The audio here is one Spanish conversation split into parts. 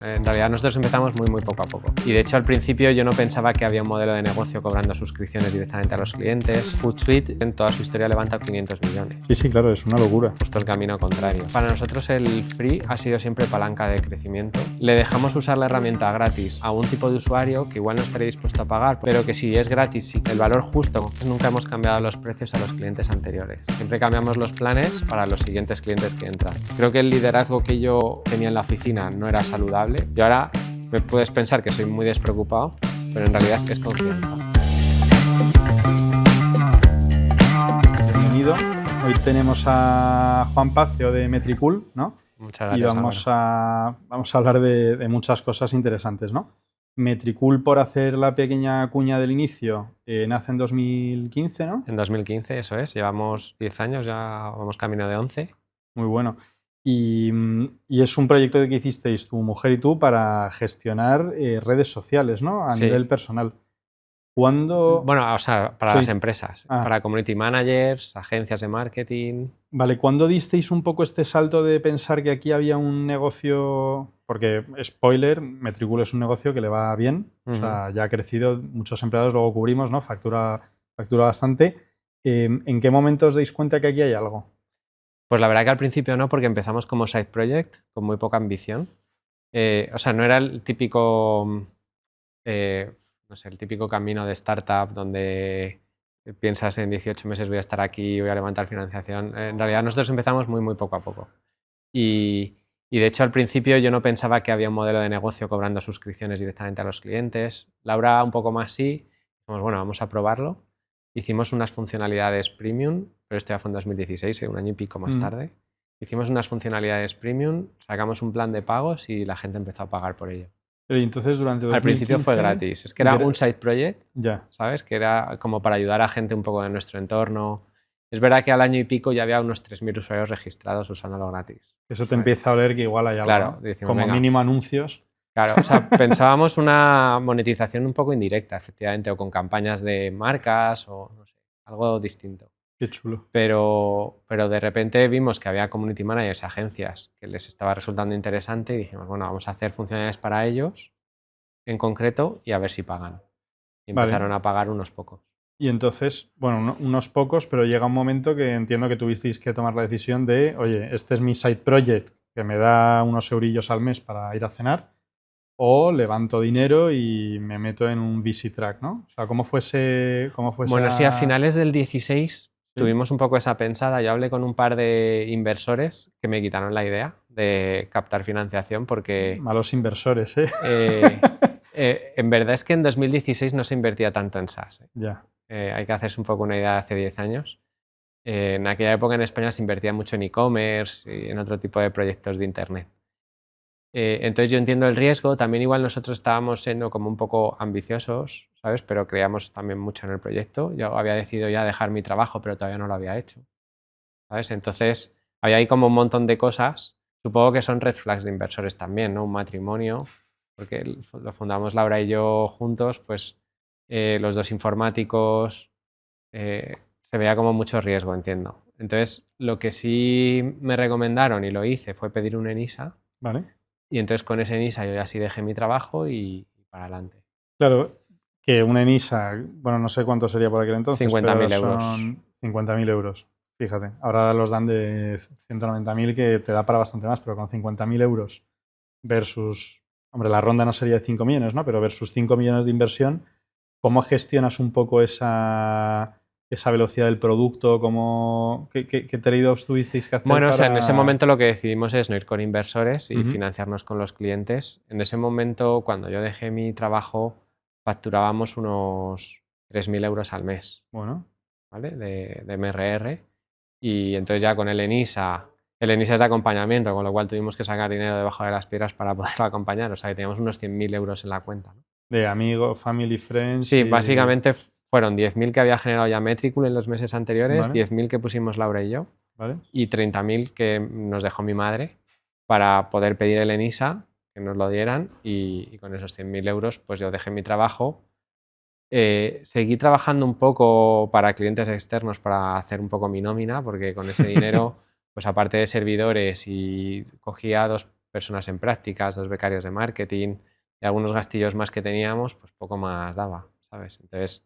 En realidad nosotros empezamos muy poco a poco. Y de hecho al principio yo no pensaba que había un modelo de negocio cobrando suscripciones directamente a los clientes. Hootsuite en toda su historia levanta 500 millones. Sí, claro, es una locura. Justo el camino contrario. Para nosotros el free ha sido siempre palanca de crecimiento. Le dejamos usar la herramienta gratis a un tipo de usuario que igual no estaría dispuesto a pagar, pero que si es gratis y el valor justo, nunca hemos cambiado los precios a los clientes anteriores. Siempre cambiamos los planes para los siguientes clientes que entran. Creo que el liderazgo que yo tenía en la oficina no era saludable. Y ahora me puedes pensar que soy muy despreocupado, pero en realidad es confianza. Bienvenido. Hoy tenemos a Juan Paz, CEO de Metricool, ¿no? Muchas gracias. Y vamos a hablar de muchas cosas interesantes, ¿no? Metricool, por hacer la pequeña cuña del inicio, nace en 2015, ¿no? En 2015, eso es. Llevamos 10 años, ya vamos camino de 11. Muy bueno. Y es un proyecto que hicisteis tu mujer y tú para gestionar redes sociales, ¿no? A nivel personal. ¿Cuándo? Bueno, o sea, para las empresas, para community managers, agencias de marketing. Vale, ¿cuándo disteis un poco este salto de pensar que aquí había un negocio? Porque, spoiler, Metricool es un negocio que le va bien, o sea, ya ha crecido, muchos empleados luego cubrimos, ¿no? Factura bastante. ¿En qué momento os dais cuenta que aquí hay algo? Pues la verdad que al principio no, porque empezamos como side project, con muy poca ambición. O sea, no era el típico, no sé, el típico camino de startup donde piensas en 18 meses voy a estar aquí, voy a levantar financiación. En realidad nosotros empezamos muy poco a poco. Y de hecho al principio yo no pensaba que había un modelo de negocio cobrando suscripciones directamente a los clientes. Laura un poco más sí. Dijimos, bueno, vamos a probarlo. Hicimos unas funcionalidades premium, pero esto ya fue en 2016, un año y pico más tarde. Hicimos unas funcionalidades premium, sacamos un plan de pagos y la gente empezó a pagar por ello. Pero entonces durante 2015... Al principio fue gratis. Es que era un side project, ¿sabes? Que era como para ayudar a gente un poco de nuestro entorno. Es verdad que al año y pico ya había unos 3.000 usuarios registrados usándolo gratis. Eso te empieza a oler que igual hay algo, claro, ¿no? decimos, como venga. Mínimo anuncios. Claro, o sea, pensábamos una monetización un poco indirecta, efectivamente, o con campañas de marcas o no sé, algo distinto. Qué chulo. Pero de repente vimos que había community managers y agencias que les estaba resultando interesante y dijimos, bueno, vamos a hacer funcionalidades para ellos en concreto y a ver si pagan. Y empezaron a pagar unos pocos. Y entonces, bueno, unos pocos, pero llega un momento que entiendo que tuvisteis que tomar la decisión de, oye, este es mi side project que me da unos eurillos al mes para ir a cenar, o levanto dinero y me meto en un VC track, ¿no? O sea, ¿cómo fue Bueno, sí, a finales del 16 tuvimos un poco esa pensada. Yo hablé con un par de inversores que me quitaron la idea de captar financiación porque... Malos inversores, ¿eh? En verdad es que en 2016 no se invertía tanto en SaaS. Ya. Hay que hacerse un poco una idea de hace 10 años. En aquella época en España se invertía mucho en e-commerce y en otro tipo de proyectos de Internet. Entonces yo entiendo el riesgo. También igual nosotros estábamos siendo como un poco ambiciosos, ¿sabes? Pero creíamos también mucho en el proyecto. Yo había decidido ya dejar mi trabajo, pero todavía no lo había hecho, ¿sabes? Entonces había ahí como un montón de cosas. Supongo que son red flags de inversores también, ¿no? Un matrimonio, porque lo fundamos Laura y yo juntos, pues los dos informáticos, se veía como mucho riesgo, entiendo. Entonces lo que sí me recomendaron y lo hice fue pedir un ENISA. Vale. Y entonces con ese ENISA yo ya sí dejé mi trabajo y para adelante. Claro, que un ENISA, bueno, no sé cuánto sería por aquel entonces. 50.000 euros. Son 50.000 euros, fíjate. Ahora los dan de 190.000 que te da para bastante más, pero con 50.000 euros versus, hombre, la ronda no sería de 5 millones, ¿no? Pero versus 5 millones de inversión, ¿cómo gestionas un poco esa velocidad del producto? ¿Qué trade-offs tuvisteis que hacer? Bueno, o sea, en ese momento lo que decidimos es no ir con inversores y financiarnos con los clientes. En ese momento, cuando yo dejé mi trabajo, facturábamos unos 3.000 euros al mes. Bueno. ¿Vale? De MRR. Y entonces ya con el ENISA es de acompañamiento, con lo cual tuvimos que sacar dinero debajo de las piedras para poderlo acompañar. O sea, que teníamos unos 100.000 euros en la cuenta, ¿no? De amigos, family, friends. Sí, básicamente fueron 10.000 que había generado ya Metricool en los meses anteriores, Vale. 10.000 que pusimos Laura y yo, ¿Vale? y 30.000 que nos dejó mi madre para poder pedir el ENISA, que nos lo dieran, y con esos 100.000 euros pues yo dejé mi trabajo. Seguí trabajando un poco para clientes externos para hacer un poco mi nómina, porque con ese dinero, pues aparte de servidores, y cogía personas en prácticas, 2 becarios de marketing y algunos gastillos más que teníamos, pues poco más daba, ¿sabes? Entonces,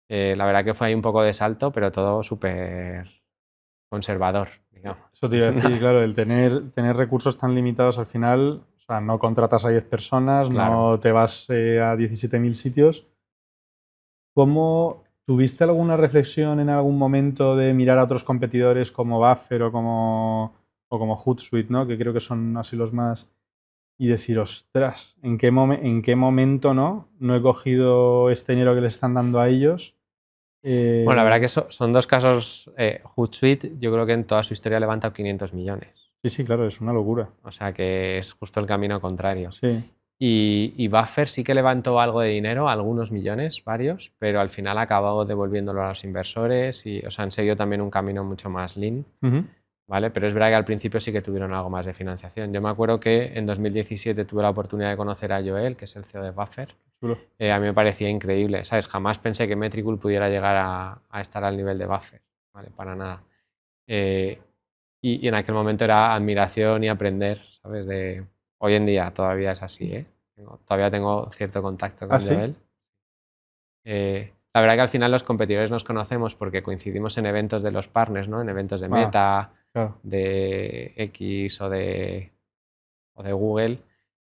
la verdad que fue ahí un poco de salto, pero todo súper conservador, digamos. Eso te iba a decir, claro, el tener recursos tan limitados al final, o sea, no contratas a 10 personas, Claro. no te vas a 17.000 sitios. ¿Cómo tuviste alguna reflexión en algún momento de mirar a otros competidores como Buffer o como Hootsuite, ¿no? Que creo que son así los más, y decir, ostras, ¿en qué momento no he cogido este dinero que les están dando a ellos? Bueno, la verdad que son 2 casos. Hootsuite, yo creo que en toda su historia levanta 500 millones. Sí, sí, claro, es una locura. O sea que es justo el camino contrario. Sí. Y Buffer sí que levantó algo de dinero, algunos millones, varios, pero al final acabó devolviéndolo a los inversores y, o sea, han seguido también un camino mucho más lean, Ujú. ¿vale? Pero es verdad que al principio sí que tuvieron algo más de financiación. Yo me acuerdo que en 2017 tuve la oportunidad de conocer a Joel, que es el CEO de Buffer. Chulo. A mí me parecía increíble, ¿sabes? Jamás pensé que Metricool pudiera llegar a estar al nivel de Buffer, ¿vale? Para nada. Eh, y en aquel momento era admiración y aprender, ¿sabes? Hoy en día todavía es así, ¿eh? Todavía tengo cierto contacto ¿Ah, con sí? Joel. La verdad que al final los competidores nos conocemos porque coincidimos en eventos de los partners, ¿no? En eventos de Meta, Claro. de X o de Google.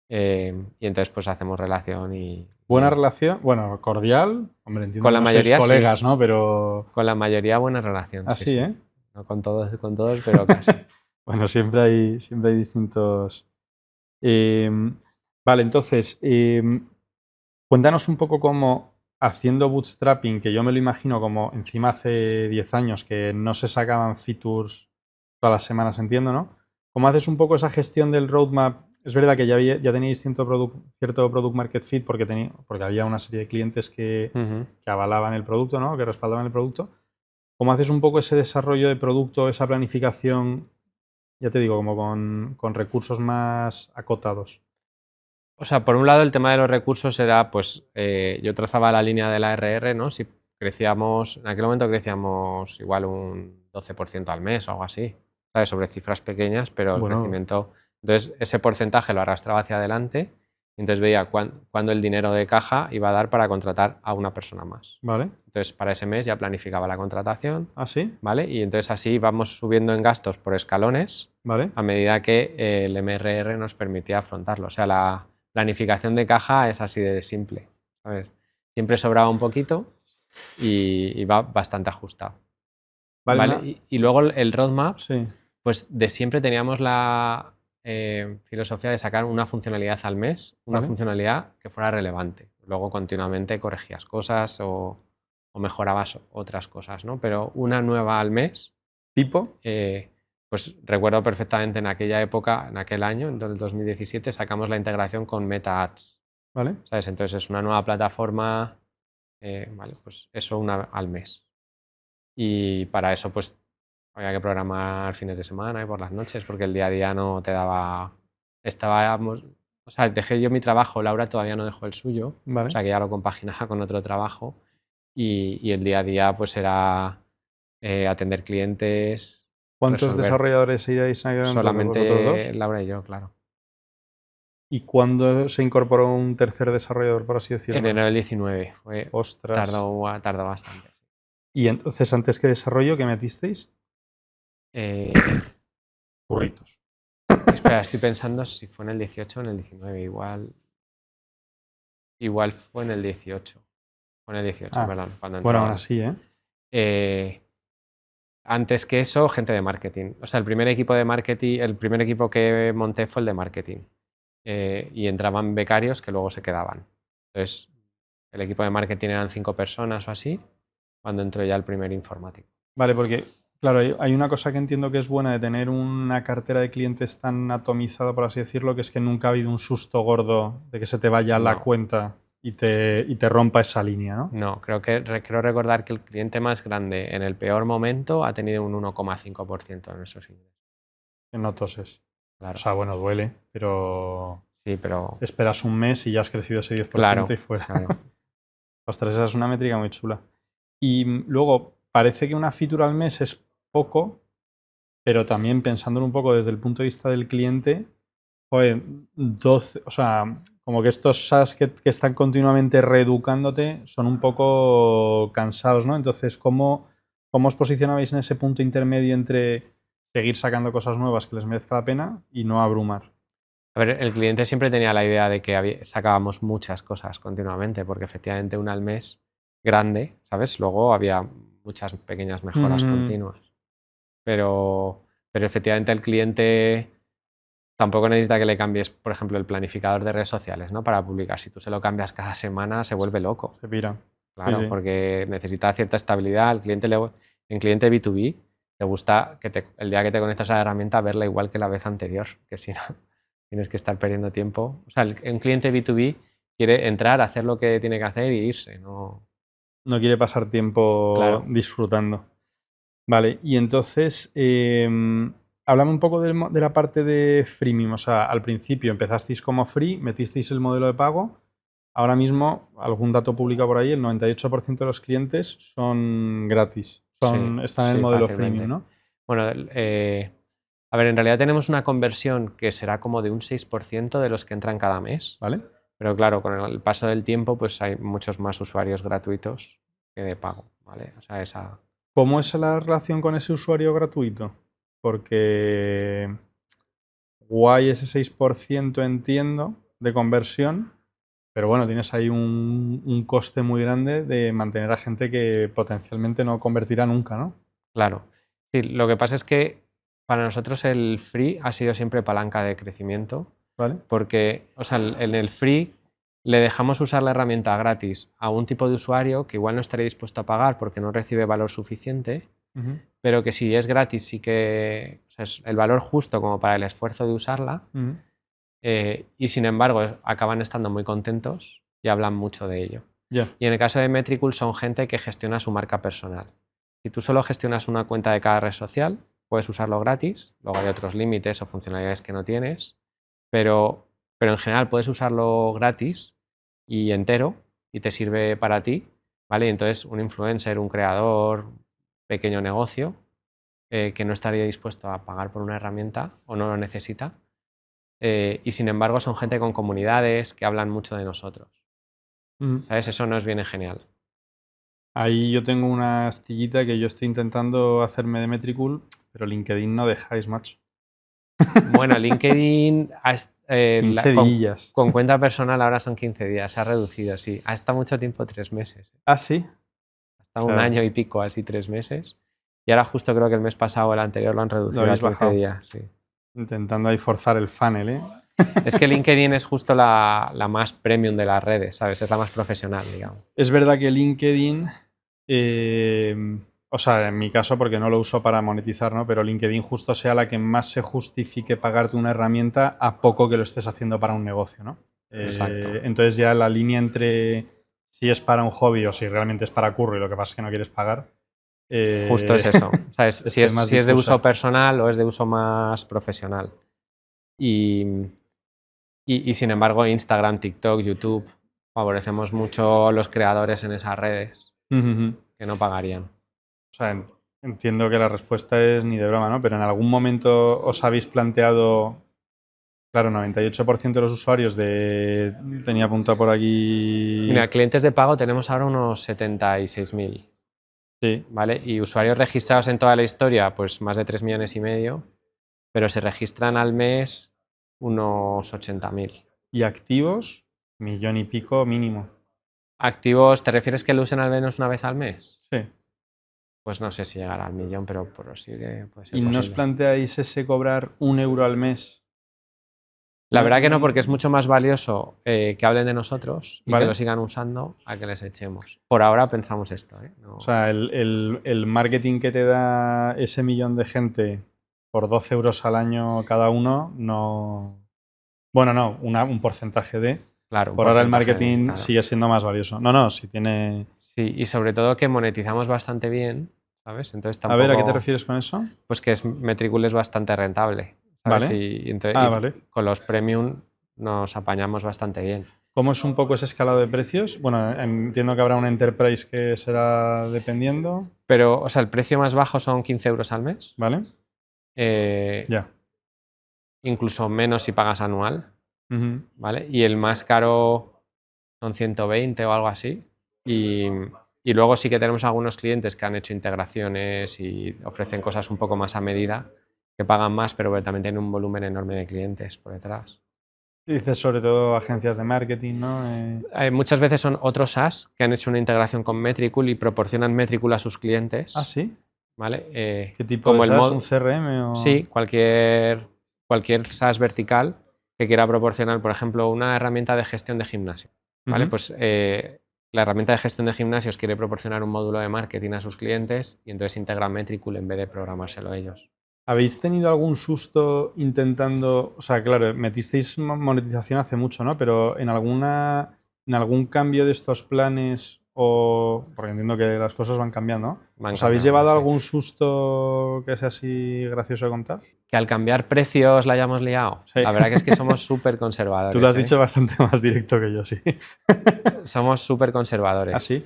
Y entonces pues hacemos relación y Buena bien. relación, bueno, cordial. Hombre, entiendo Con que la no sois mayoría sí, colegas, ¿no? Pero con la mayoría buena relación, sí, así, sí. ¿eh? No con todos, pero casi. Bueno, siempre hay distintos. Vale, entonces, cuéntanos un poco cómo haciendo bootstrapping, que yo me lo imagino como encima hace 10 años que no se sacaban features todas las semanas, entiendo, ¿no? ¿Cómo haces un poco esa gestión del roadmap? Es verdad que ya teníais cierto product market fit porque había una serie de clientes Ujú. que avalaban el producto, ¿no? Que respaldaban el producto. ¿Cómo haces un poco ese desarrollo de producto, esa planificación, ya te digo, como con recursos más acotados? O sea, por un lado el tema de los recursos era, pues, yo trazaba la línea de la RR, ¿no? Si crecíamos, en aquel momento crecíamos igual un 12% al mes o algo así, ¿sabes? Sobre cifras pequeñas, pero el Bueno, crecimiento. Entonces, ese porcentaje lo arrastraba hacia adelante y entonces veía cuándo el dinero de caja iba a dar para contratar a una persona más. vale. Entonces, para ese mes ya planificaba la contratación, ¿Ah, sí? ¿vale? Y entonces así vamos subiendo en gastos por escalones Vale. a medida que el MRR nos permitía afrontarlo. O sea, la planificación de caja es así de simple, ¿sabes? Siempre sobraba un poquito y va bastante ajustado, Vale, ¿vale? Y luego el roadmap, sí, pues de siempre teníamos la filosofía de sacar una funcionalidad al mes, una vale. funcionalidad que fuera relevante. Luego continuamente corregías cosas o mejorabas otras cosas, ¿no? Pero una nueva al mes. ¿Tipo? Pues recuerdo perfectamente en aquella época, en aquel año, en el 2017, sacamos la integración con Meta Ads, Vale. ¿sabes? Entonces es una nueva plataforma, vale, pues eso una al mes. Y para eso pues había que programar fines de semana y por las noches porque el día a día no te daba. Estábamos, o sea, dejé yo mi trabajo, Laura todavía no dejó el suyo, o Vale. sea que ya lo compaginaba con otro trabajo y el día a día pues era atender clientes, ¿Cuántos resolver. desarrolladores iréis entre vosotros Solamente dos? Laura y yo, claro. ¿Y cuándo se incorporó un tercer desarrollador, por así En decirlo? enero del 19 Ostras. tardó bastante. ¿Y entonces antes que desarrollo, qué metisteis? Eh, Curritos. espera, estoy pensando si fue en el 18 o en el 19. Igual fue en el 18. Fue en el 18, Ah, perdón, cuando bueno, entró aún Laura. así, ¿eh? Eh, Antes que eso, gente de marketing. O sea, el primer equipo de marketing, el primer equipo que monté fue el de marketing. Y entraban becarios que luego se quedaban. Entonces, el equipo de marketing eran 5 personas o así, cuando entró ya el primer informático. Vale, porque, claro, hay una cosa que entiendo que es buena de tener una cartera de clientes tan atomizada, por así decirlo, que es que nunca ha habido un susto gordo de que se te vaya la No, cuenta y te rompa esa línea, ¿no? no, creo recordar que el cliente más grande en el peor momento ha tenido un 1,5% de nuestros ingresos. Que no toses. O Claro, sea, bueno, duele, pero sí, pero esperas un mes y ya has crecido ese 10% claro, y fuera. claro. Ostras, esa es una métrica muy chula. Y luego, parece que una feature al mes es poco, pero también pensándolo un poco desde el punto de vista del cliente, joder, 12, o sea, como que estos SaaS que están continuamente reeducándote son un poco cansados, ¿no? Entonces, ¿cómo os posicionabais en ese punto intermedio entre seguir sacando cosas nuevas que les merezca la pena y no abrumar? A ver, el cliente siempre tenía la idea de que sacábamos muchas cosas continuamente, porque efectivamente una al mes grande, ¿sabes? Luego había muchas pequeñas mejoras continuas. Pero efectivamente el cliente tampoco necesita que le cambies, por ejemplo, el planificador de redes sociales, ¿no? Para publicar. Si tú se lo cambias cada semana, se vuelve loco. Se pira. Claro, Sí. porque necesita cierta estabilidad. En cliente B2B te gusta que el día que te conectas a la herramienta verla igual que la vez anterior, que si no tienes que estar perdiendo tiempo. O sea, un cliente B2B quiere entrar, hacer lo que tiene que hacer y irse, ¿no? No quiere pasar tiempo Claro. disfrutando. Vale, y entonces, háblame un poco de la parte de freemium. O sea, al principio empezasteis como free, metisteis el modelo de pago. Ahora mismo, algún dato publicado por ahí, el 98% de los clientes son gratis. Están en el Sí, modelo fácilmente. freemium, ¿no? Bueno, a ver, en realidad tenemos una conversión que será como de un 6% de los que entran cada mes. ¿Vale? Pero claro, con el paso del tiempo, pues hay muchos más usuarios gratuitos que de pago, ¿vale? O sea, ¿Cómo es la relación con ese usuario gratuito? Porque guay ese 6% entiendo de conversión, pero bueno, tienes ahí un coste muy grande de mantener a gente que potencialmente no convertirá nunca, ¿no? claro. Sí, lo que pasa es que para nosotros el free ha sido siempre palanca de crecimiento, ¿Vale? porque, o sea, en el free le dejamos usar la herramienta gratis a un tipo de usuario que igual no estaría dispuesto a pagar porque no recibe valor suficiente, Ujú, pero que si es gratis sí que, o sea, es el valor justo como para el esfuerzo de usarla. ujú. Y sin embargo acaban estando muy contentos y hablan mucho de ello. Ya. Y en el caso de Metricool son gente que gestiona su marca personal. Si tú solo gestionas una cuenta de cada red social, puedes usarlo gratis, luego hay otros límites o funcionalidades que no tienes, pero en general puedes usarlo gratis y entero y te sirve para ti, ¿vale? Y entonces un influencer, un creador, pequeño negocio que no estaría dispuesto a pagar por una herramienta o no lo necesita, y sin embargo son gente con comunidades que hablan mucho de nosotros. Ujú. ¿Sabes? Eso nos viene genial. Ahí yo tengo una astillita que yo estoy intentando hacerme de Metricool, pero LinkedIn no dejáis, macho. Bueno, LinkedIn 15 días. con cuenta personal ahora son 15 días, se ha reducido, sí. Hasta mucho tiempo 3 meses. Ah, sí. Hasta un Claro, año y pico, así 3 meses. Y ahora justo creo que el mes pasado o el anterior lo han lo reducido a habéis 15 bajado. días. Sí. Intentando ahí forzar el funnel, ¿eh? Es que LinkedIn es justo la más premium de las redes, ¿sabes? Es la más profesional, digamos. Es verdad que LinkedIn, o sea, en mi caso, porque no lo uso para monetizar, ¿no? Pero LinkedIn justo sea la que más se justifique pagarte una herramienta a poco que lo estés haciendo para un negocio, ¿no? Exacto. Entonces ya la línea entre si es para un hobby o si realmente es para curro y lo que pasa es que no quieres pagar, Justo es eso. ¿Sabes? más Si es de difusa. uso personal o es de uso más profesional. Y, y sin embargo, Instagram, TikTok, YouTube, favorecemos mucho los creadores en esas redes Ujú. que no pagarían. O sea, entiendo que la respuesta es ni de broma, ¿no? Pero en algún momento os habéis planteado, claro, 98% de los usuarios tenía apuntado por aquí, Mira, clientes de pago tenemos ahora unos 76.000, sí, ¿vale? Y usuarios registrados en toda la historia, pues más de 3,5 millones, pero se registran al mes unos 80.000. y activos, millón y pico mínimo. ¿Activos te refieres que lo usen al menos una vez al mes? Sí. Pues no sé si llegará al millón, pero sí que puede ser ¿Y no os posible. planteáis ese cobrar 1 euro al mes? La verdad que no, porque es mucho más valioso que hablen de nosotros y que lo ¿Vale? sigan usando a que les echemos. Por ahora pensamos esto, ¿eh? O sea, el marketing que te da ese millón de gente por 12 euros al año cada uno, no. Bueno, no, un porcentaje de. Claro, un Por ahora el porcentaje de, marketing claro. sigue siendo más valioso. No, no, si tiene. Sí, y sobre todo que monetizamos bastante bien, ¿sabes? Entonces A ver, ¿a qué te tampoco, refieres con eso? pues que Metricool es bastante rentable, ¿sabes? Vale. Y Ah, vale. con los premium nos apañamos bastante bien. ¿Cómo es un poco ese escalado de precios? Bueno, entiendo que habrá un enterprise que será dependiendo, Pero, o sea, el precio más bajo son 15 euros al mes. ¿vale? Eh, Ya. incluso menos si pagas anual, Ujú. ¿vale? Y el más caro son 120 o algo así. Y luego sí que tenemos algunos clientes que han hecho integraciones y ofrecen cosas un poco más a medida, que pagan más, pero que también tienen un volumen enorme de clientes por detrás. Dices sobre todo agencias de marketing, ¿no? Muchas veces son otros SaaS que han hecho una integración con Metricool y proporcionan Metricool a sus clientes, ¿Ah, sí? ¿vale? ¿Qué tipo de Como el SaaS? ¿Un mod, CRM o...? sí, cualquier SaaS vertical que quiera proporcionar, por ejemplo, una herramienta de gestión de gimnasio, ¿vale? Ujú. Pues la herramienta de gestión de gimnasios quiere proporcionar un módulo de marketing a sus clientes y entonces integra Metricool en vez de programárselo ellos. ¿Habéis tenido algún susto intentando, o sea, claro, metisteis monetización hace mucho, ¿no? Pero en algún cambio de estos planes o, porque entiendo que las cosas van cambiando, ¿no? Van ¿Os habéis cambiando, llevado sí. algún susto que sea así gracioso de contar? Que al cambiar precios la hayamos liado. Sí. La verdad que es que somos súper Tú lo conservadores, has ¿eh? dicho bastante más directo que yo, sí. Somos súper ¿Ah, conservadores. sí?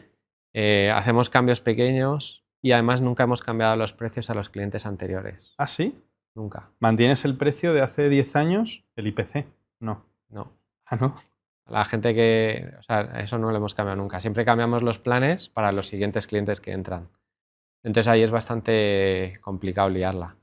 Hacemos cambios pequeños y además nunca hemos cambiado los precios a los clientes anteriores. ¿Ah, sí? Nunca. ¿Mantienes el precio de hace 10 años? El IPC. No. No. Ah, no. La gente que... O sea, eso no lo hemos cambiado nunca. Siempre cambiamos los planes para los siguientes clientes que entran. Entonces ahí es bastante complicado liarla.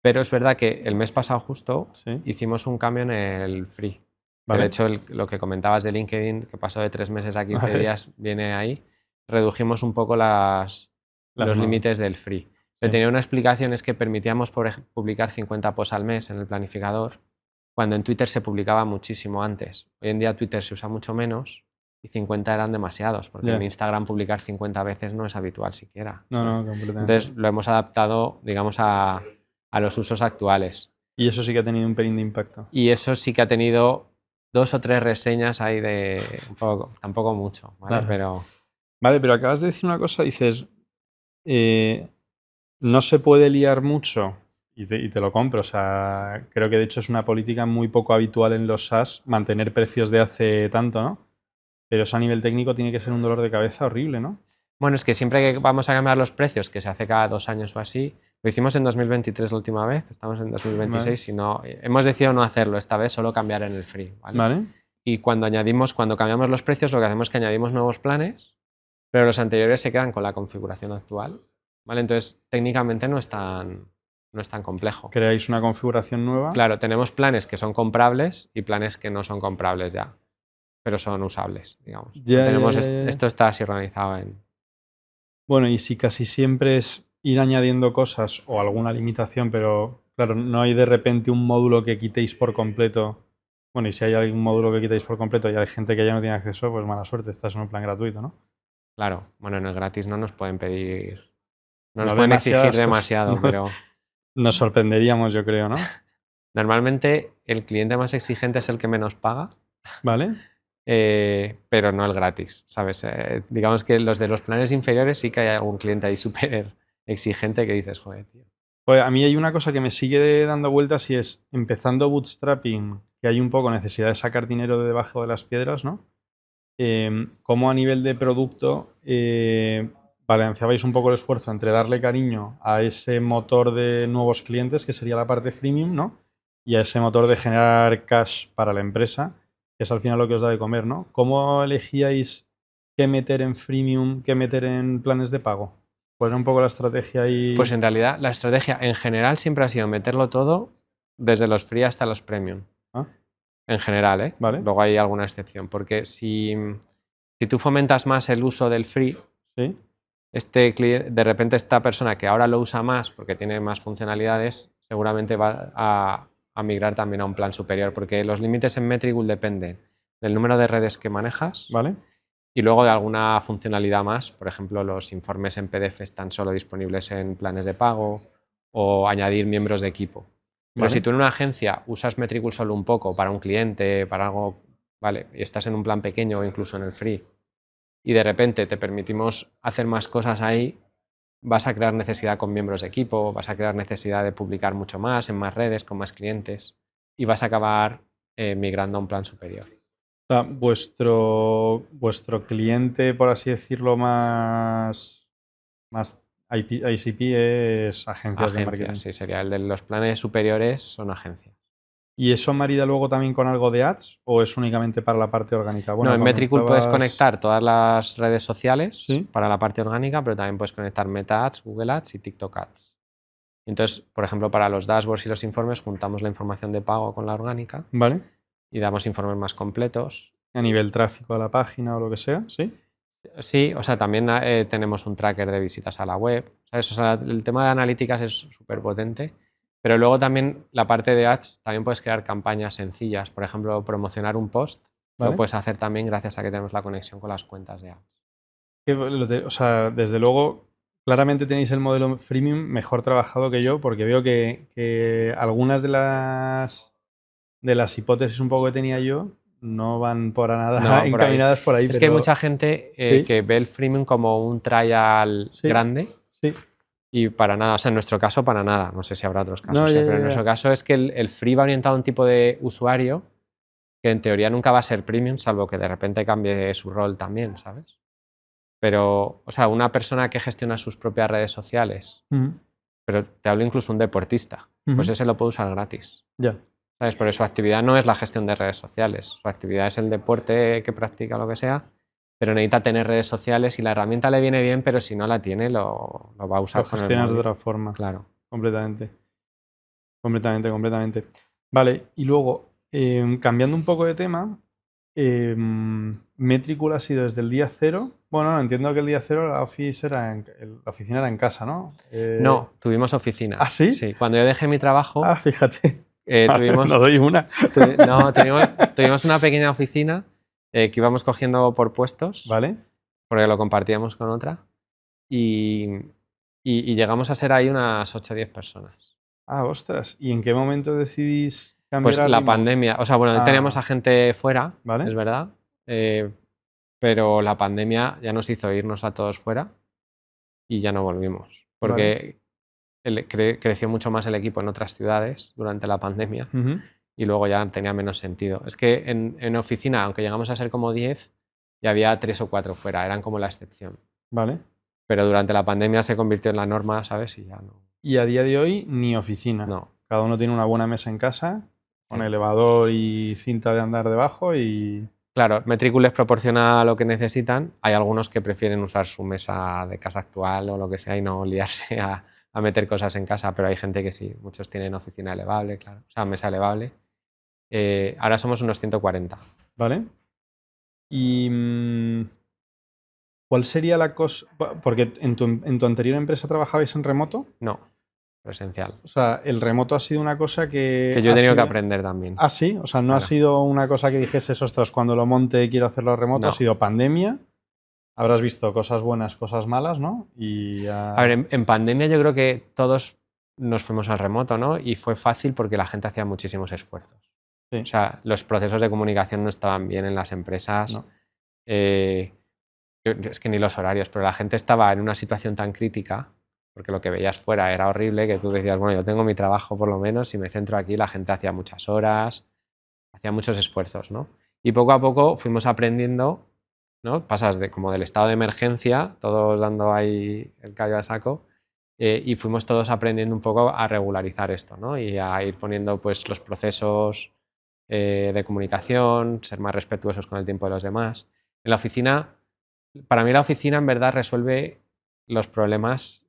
Pero es verdad que el mes pasado justo Sí. hicimos un cambio en el free. Que Vale. de hecho lo que comentabas de LinkedIn, que pasó de 3 meses a 15 Vale. días, viene ahí. Redujimos un poco los no- límites del free. Pero Sí. tenía una explicación, es que permitíamos publicar 50 posts al mes en el planificador, cuando en Twitter se publicaba muchísimo antes. Hoy en día Twitter se usa mucho menos y 50 eran demasiados, porque Ya. en Instagram publicar 50 veces no es habitual siquiera. No, completamente. Entonces lo hemos adaptado, digamos, a los usos actuales. Y eso sí que ha tenido un pelín de impacto. Y eso sí que ha tenido 2 o 3 reseñas ahí de un poco, tampoco mucho, ¿vale? Claro. Pero Vale, pero acabas de decir una cosa, dices, no se puede liar mucho y te lo compro. O sea, creo que de hecho es una política muy poco habitual en los SaaS mantener precios de hace tanto, ¿no? Pero eso a nivel técnico tiene que ser un dolor de cabeza horrible, ¿no? bueno, es que siempre que vamos a cambiar los precios, que se hace cada 2 años o así, lo hicimos en 2023 la última vez, estamos en 2026 y no, hemos decidido no hacerlo, esta vez solo cambiar en el free, ¿vale? Vale. Y cuando cambiamos los precios, lo que hacemos es que añadimos nuevos planes, pero los anteriores se quedan con la configuración actual, ¿vale? Entonces, técnicamente no es tan complejo. Creáis una configuración nueva. Claro, tenemos planes que son comprables y planes que no son comprables ya, pero son usables, digamos. Ya. Esto está así organizado en... Bueno, y si casi siempre es ir añadiendo cosas o alguna limitación, pero claro, no hay de repente un módulo que quitéis por completo. Bueno, y si hay algún módulo que quitáis por completo y hay gente que ya no tiene acceso, pues mala suerte, estás en un plan gratuito, ¿no? Claro, bueno, en el gratis no nos pueden pedir... No nos No pueden exigir demasiadas cosas. demasiado, No. pero Nos sorprenderíamos, yo creo, ¿no? normalmente el cliente más exigente es el que menos paga, ¿Vale? pero no el gratis, ¿sabes? Digamos que los de los planes inferiores sí que hay algún cliente ahí súper exigente que dices, joder, tío. Pues a mí hay una cosa que me sigue dando vueltas y es, empezando bootstrapping, que hay un poco necesidad de sacar dinero de debajo de las piedras, ¿no? Cómo a nivel de producto balanceabais un poco el esfuerzo entre darle cariño a ese motor de nuevos clientes, que sería la parte freemium, ¿no? Y a ese motor de generar cash para la empresa, que es al final lo que os da de comer, ¿no? ¿Cómo elegíais qué meter en freemium, qué meter en planes de pago? ¿Cuál era un poco la estrategia ahí? Pues en realidad la estrategia en general siempre ha sido meterlo todo desde los free hasta los premium. Ah, En general, ¿eh? vale. Luego hay alguna excepción, porque si tú fomentas más el uso del free, Sí, de repente esta persona que ahora lo usa más porque tiene más funcionalidades, seguramente va a migrar también a un plan superior, porque los límites en Metricool dependen del número de redes que manejas vale. y luego de alguna funcionalidad más. Por ejemplo, los informes en PDF están solo disponibles en planes de pago o añadir miembros de equipo. Pero Vale. si tú en una agencia usas Metricool solo un poco para un cliente, para algo, vale, y estás en un plan pequeño o incluso en el free, y de repente te permitimos hacer más cosas ahí, vas a crear necesidad con miembros de equipo, vas a crear necesidad de publicar mucho más en más redes, con más clientes, y vas a acabar migrando a un plan superior. O sea, vuestro cliente, por así decirlo, más ICP es agencias de marketing. Agencias, sí, sería el de los planes superiores, son agencias. ¿Y eso marida luego también con algo de ads o es únicamente para la parte orgánica? Bueno, No, en Metricool puedes comentabas- conectar todas las redes sociales Sí. para la parte orgánica, pero también puedes conectar Meta Ads, Google Ads y TikTok Ads. Entonces, por ejemplo, para los dashboards y los informes juntamos la información de pago con la orgánica Vale. y damos informes más completos. A nivel tráfico a la página o lo que sea, ¿sí? Sí, o sea, también tenemos un tracker de visitas a la web, ¿sabes? O sea, el tema de analíticas es súper potente, pero luego también la parte de ads, también puedes crear campañas sencillas. Por ejemplo, promocionar un post, Vale. lo puedes hacer también gracias a que tenemos la conexión con las cuentas de ads. O sea, desde luego, claramente tenéis el modelo freemium mejor trabajado que yo, porque veo que algunas de las hipótesis un poco que tenía yo no van por nada No van por ahí. encaminadas por ahí. Es pero... que hay mucha gente Sí. que ve el freemium como un trial Sí. grande Sí. y para nada, o sea, en nuestro caso para nada, no sé si habrá otros casos, No, ya, pero ya, en ya. nuestro caso es que el free va orientado a un tipo de usuario que en teoría nunca va a ser premium, salvo que de repente cambie su rol también, ¿sabes? Pero, o sea, una persona que gestiona sus propias redes sociales, Ujú. pero te hablo incluso un deportista, pues Ujú. ese lo puede usar gratis, Ya. ¿sabes? Porque su actividad no es la gestión de redes sociales, su actividad es el deporte que practica, lo que sea, pero necesita tener redes sociales y la herramienta le viene bien, pero si no la tiene, lo va a usar Lo con el gestionas de móvil. otra forma. Claro. Completamente. Completamente. Vale, y luego, cambiando un poco de tema, Metricool ha sido desde el día cero. Bueno, no, entiendo que el día cero la oficina era en casa, ¿no? No, tuvimos oficina. ¿Ah, sí? Sí, cuando yo dejé mi trabajo, Ah, fíjate. tuvimos, No doy una. no, tuvimos una pequeña oficina que íbamos cogiendo por puestos, Vale. porque lo compartíamos con otra, y llegamos a ser ahí unas 8 o 10 personas. Ah, ostras. ¿Y en qué momento decidís cambiar Pues a la remote? pandemia, o sea, bueno, teníamos a gente fuera, Vale. es verdad, pero la pandemia ya nos hizo irnos a todos fuera y ya no volvimos, porque creció mucho más el equipo en otras ciudades durante la pandemia Ujú. y luego ya tenía menos sentido. Es que en oficina, aunque llegamos a ser como 10, ya había 3 o 4 fuera, eran como la excepción. Vale. Pero durante la pandemia se convirtió en la norma, ¿sabes? Y ya no. Y a día de hoy, ni oficina. No. Cada uno tiene una buena mesa en casa, con Sí. elevador y cinta de andar debajo y... Claro, Metricool les proporciona lo que necesitan. Hay algunos que prefieren usar su mesa de casa actual o lo que sea y no liarse a meter cosas en casa, pero hay gente que sí. Muchos tienen oficina elevable, claro. O sea, mesa elevable. Ahora somos unos 140. ¿Vale? Y ¿cuál sería la cosa? Porque en tu anterior empresa trabajabais en remoto. No, presencial. O sea, el remoto ha sido una cosa Que yo he tenido que aprender también. Ah, sí. O sea, no ha Claro. sido una cosa que dijese, ostras, cuando lo monte quiero hacerlo remoto. No. Ha sido pandemia. Habrás visto cosas buenas, cosas malas, ¿no? Y A ver, en pandemia yo creo que todos nos fuimos al remoto, ¿no? Y fue fácil porque la gente hacía muchísimos esfuerzos. sí. O sea, los procesos de comunicación no estaban bien en las empresas. No. Es que ni los horarios, pero la gente estaba en una situación tan crítica, porque lo que veías fuera era horrible, que tú decías, bueno, yo tengo mi trabajo por lo menos, si me centro aquí, la gente hacía muchas horas, hacía muchos esfuerzos, ¿no? Y poco a poco fuimos aprendiendo, ¿no? Pasas como del estado de emergencia, todos dando ahí el callo al saco, y fuimos todos aprendiendo un poco a regularizar esto, ¿no? Y a ir poniendo pues los procesos de comunicación, ser más respetuosos con el tiempo de los demás. En la oficina, para mí la oficina en verdad resuelve los problemas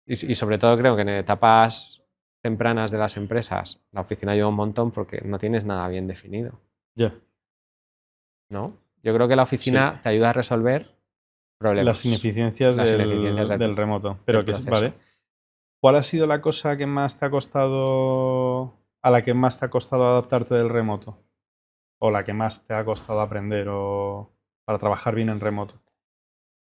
y sobre todo creo que en etapas tempranas de las empresas la oficina ayuda un montón porque no tienes nada bien definido, Ya. ¿no? Yo creo que la oficina te ayuda a resolver problemas. Las ineficiencias Las del, ineficiencias del remoto. Pero del que proceso. vale. ¿Cuál ha sido la cosa que más te ha costado, a la que más te ha costado adaptarte del remoto? ¿O la que más te ha costado aprender o para trabajar bien en remoto?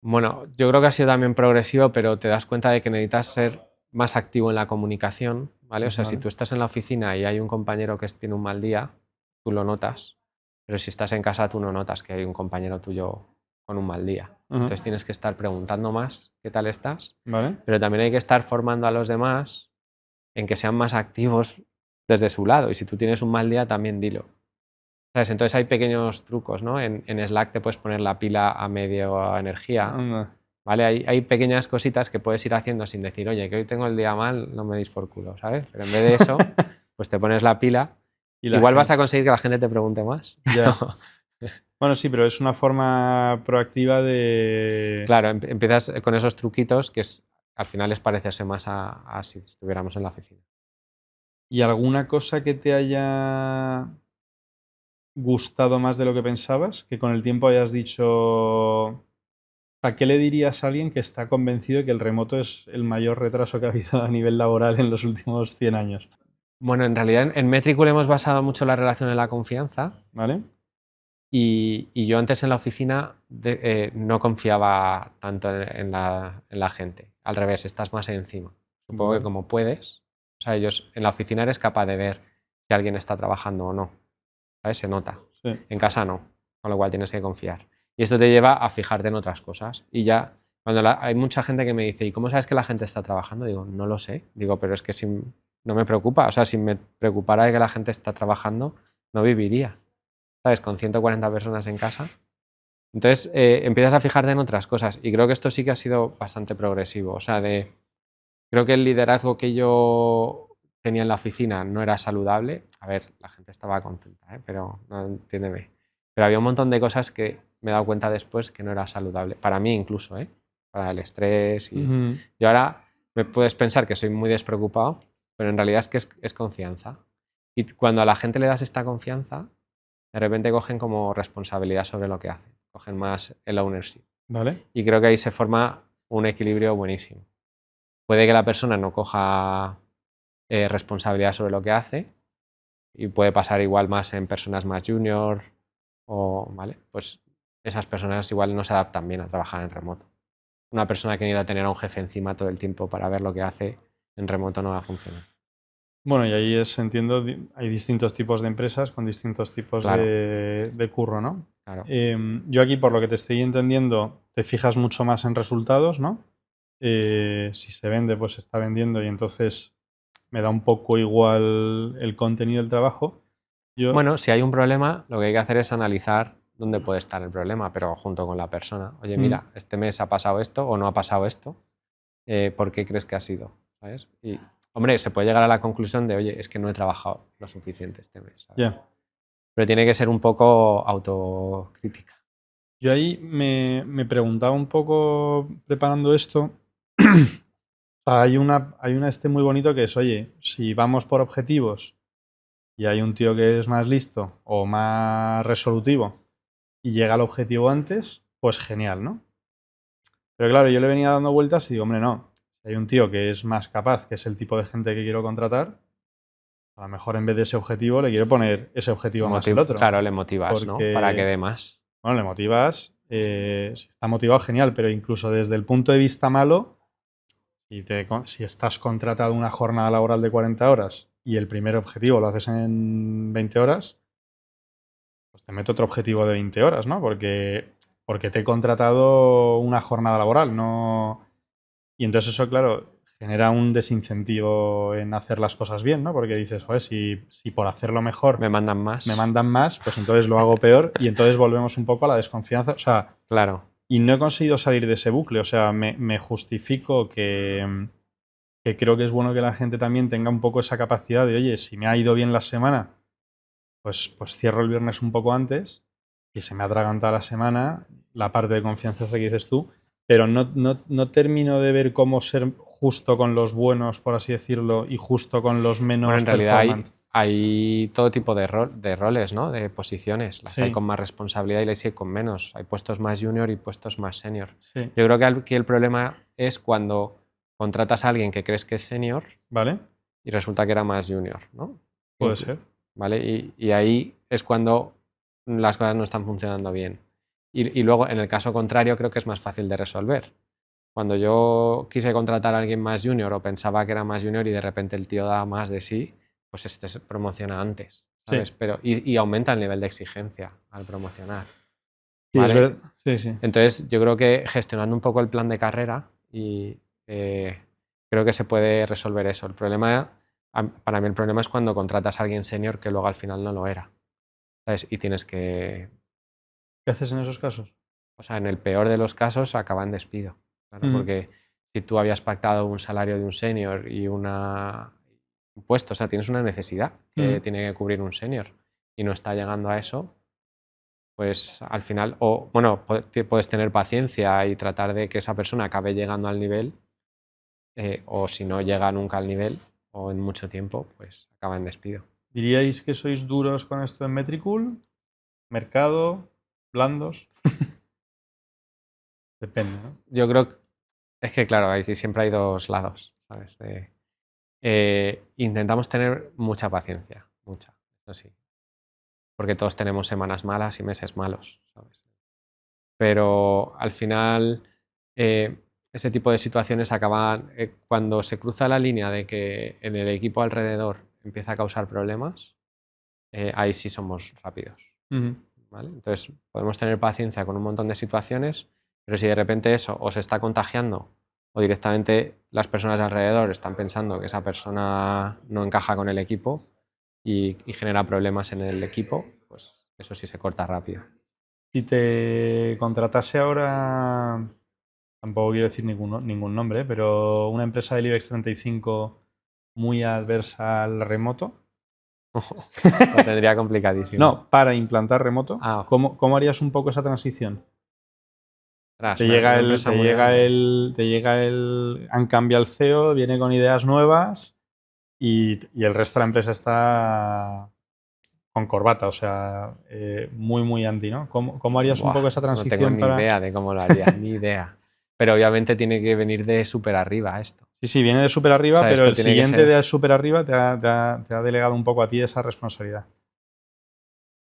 Bueno, yo creo que ha sido también progresivo, pero te das cuenta de que necesitas ser más activo en la comunicación, ¿vale? O sea, si Vale. tú estás en la oficina y hay un compañero que tiene un mal día, tú lo notas, pero si estás en casa tú no notas que hay un compañero tuyo con un mal día. Ujú. Entonces tienes que estar preguntando más qué tal estás, ¿Vale? pero también hay que estar formando a los demás en que sean más activos desde su lado. Y si tú tienes un mal día, también dilo. ¿Sabes? Entonces hay pequeños trucos, ¿no? En Slack te puedes poner la pila a medio energía, Anda. ¿vale? Hay pequeñas cositas que puedes ir haciendo sin decir, oye, que hoy tengo el día mal, no me deis por culo, ¿sabes? Pero en vez de eso, pues te pones la pila Y la Igual gente- vas a conseguir que la gente te pregunte más. Ya. Bueno, sí, pero es una forma proactiva de... Claro, empiezas con esos truquitos que al final es parecerse más a si estuviéramos en la oficina. ¿Y alguna cosa que te haya gustado más de lo que pensabas? Que con el tiempo hayas dicho... ¿A qué le dirías a alguien que está convencido de que el remoto es el mayor retraso que ha habido a nivel laboral en los últimos 100 años? Bueno, en realidad en Metricool hemos basado mucho la relación en la confianza ¿Vale? y yo antes en la oficina no confiaba tanto en la gente. Al revés, estás más encima. Supongo que Vale. como puedes, o sea, en la oficina eres capaz de ver si alguien está trabajando o no. ¿Sabes? Se nota. Sí. En casa no, con lo cual tienes que confiar. Y esto te lleva a fijarte en otras cosas. Y ya, hay mucha gente que me dice, ¿y cómo sabes que la gente está trabajando? Digo, no lo sé. Digo, pero es que no me preocupa. O sea, si me preocupara de que la gente está trabajando, no viviría. ¿Sabes? Con 140 personas en casa. Entonces, empiezas a fijarte en otras cosas. Y creo que esto sí que ha sido bastante progresivo. O sea, creo que el liderazgo que yo tenía en la oficina no era saludable. A ver, la gente estaba contenta, pero no entiéndeme. Pero había un montón de cosas que me he dado cuenta después que no era saludable. Para mí incluso, para el estrés. Ujú. Y ahora me puedes pensar que soy muy despreocupado, pero en realidad es que es confianza. Y cuando a la gente le das esta confianza, de repente cogen como responsabilidad sobre lo que hacen. Cogen más el ownership. ¿Vale? Y creo que ahí se forma un equilibrio buenísimo. Puede que la persona no coja responsabilidad sobre lo que hace y puede pasar igual más en personas más junior ¿vale? Pues esas personas igual no se adaptan bien a trabajar en remoto. Una persona que necesita tener a un jefe encima todo el tiempo para ver lo que hace en remoto no va a funcionar. Bueno, y ahí entiendo, hay distintos tipos de empresas con distintos tipos Claro, de curro, ¿no? claro. Yo aquí, por lo que te estoy entendiendo, te fijas mucho más en resultados, ¿no? Si se vende, pues se está vendiendo y entonces me da un poco igual el contenido del trabajo. Bueno, si hay un problema, lo que hay que hacer es analizar dónde puede estar el problema, pero junto con la persona. Oye, Mm, mira, este mes ha pasado esto o no ha pasado esto. ¿Por qué crees que ha sido? ¿Sabes? Y, hombre, se puede llegar a la conclusión de, oye, es que no he trabajado lo suficiente este mes. ¿sabes? ya. Pero tiene que ser un poco autocrítica. Yo ahí me preguntaba un poco preparando esto. Hay una muy bonito que es, oye, si vamos por objetivos y hay un tío que es más listo o más resolutivo y llega al objetivo antes, pues genial, ¿no? Pero claro, yo le venía dando vueltas y digo, hombre, no. Si hay un tío que es más capaz, que es el tipo de gente que quiero contratar, a lo mejor en vez de ese objetivo le quiero poner ese objetivo más el otro. Claro, le motivas, ¿no? Para que Porque, dé más. bueno, le motivas, si está motivado, genial, pero incluso desde el punto de vista malo, si estás contratado una jornada laboral de 40 horas y el primer objetivo lo haces en 20 horas, pues te meto otro objetivo de 20 horas, ¿no? Porque te he contratado una jornada laboral, no... Y entonces eso, claro, genera un desincentivo en hacer las cosas bien, ¿no? Porque dices, joder, si por hacerlo mejor Me mandan más. me mandan más, pues entonces lo hago peor y entonces volvemos un poco a la desconfianza. O sea, Claro. y no he conseguido salir de ese bucle. O sea, me justifico que creo que es bueno que la gente también tenga un poco esa capacidad de, oye, si me ha ido bien la semana, pues cierro el viernes un poco antes y se me ha atragantado la semana, la parte de confianza que dices tú, pero no termino de ver cómo ser justo con los buenos, por así decirlo, y justo con los Bueno, menos en realidad performance. hay todo tipo de roles, ¿no? De posiciones. Las hay Sí, con más responsabilidad y las hay con menos. Hay puestos más junior y puestos más senior. sí, Yo creo que aquí el problema es cuando contratas a alguien que crees que es senior ¿vale? y resulta que era más junior, ¿no? Puede ser. ¿Vale? Y ahí es cuando las cosas no están funcionando bien. Y luego, en el caso contrario, creo que es más fácil de resolver. Cuando yo quise contratar a alguien más junior o pensaba que era más junior y de repente el tío da más de sí, pues este se promociona antes, Sí, ¿sabes? Pero, y aumenta el nivel de exigencia al promocionar, sí, es ¿vale? verdad. Sí, sí. Entonces, yo creo que gestionando un poco el plan de carrera y creo que se puede resolver eso. El problema, para mí el problema es cuando contratas a alguien senior que luego al final no lo era, ¿sabes? Y tienes que, ¿Qué haces en esos casos? o sea, en el peor de los casos acaba en despido, claro, Mm, porque si tú habías pactado un salario de un senior y puesto, o sea, tienes una necesidad que tiene que cubrir un senior y no está llegando a eso, pues al final, o bueno, puedes tener paciencia y tratar de que esa persona acabe llegando al nivel, o si no llega nunca al nivel o en mucho tiempo, pues acaba en despido. ¿Diríais que sois duros con esto en Metricool? ¿Mercado? ¿Blandos? Depende, ¿no? Yo creo que es que, claro, siempre hay dos lados, ¿sabes? Intentamos tener mucha paciencia, mucha, eso sí, porque todos tenemos semanas malas y meses malos, ¿sabes? Pero al final ese tipo de situaciones acaban cuando se cruza la línea de que en el equipo alrededor empieza a causar problemas, ahí sí somos rápidos, ¿vale? Entonces podemos tener paciencia con un montón de situaciones, pero si de repente eso os está contagiando o directamente las personas de alrededor están pensando que esa persona no encaja con el equipo y genera problemas en el equipo, pues eso sí se corta rápido. Si te contratase ahora, tampoco quiero decir ningún nombre, pero una empresa del IBEX 35 muy adversa al remoto. Lo tendría complicadísimo. No, para implantar remoto, Ah, ¿cómo harías un poco esa transición? ostras, Te una llega empresa muy grande. han cambiado el CEO, viene con ideas nuevas y el resto de la empresa está con corbata, o sea, muy anti, ¿no? ¿Cómo harías un Buah, poco esa no tengo transición ni para...? idea de cómo lo haría, ni idea. Pero obviamente tiene que venir de súper arriba esto. Sí, viene de súper O arriba, sea, pero esto el tiene que siguiente ser... de súper arriba te ha delegado un poco a ti esa responsabilidad.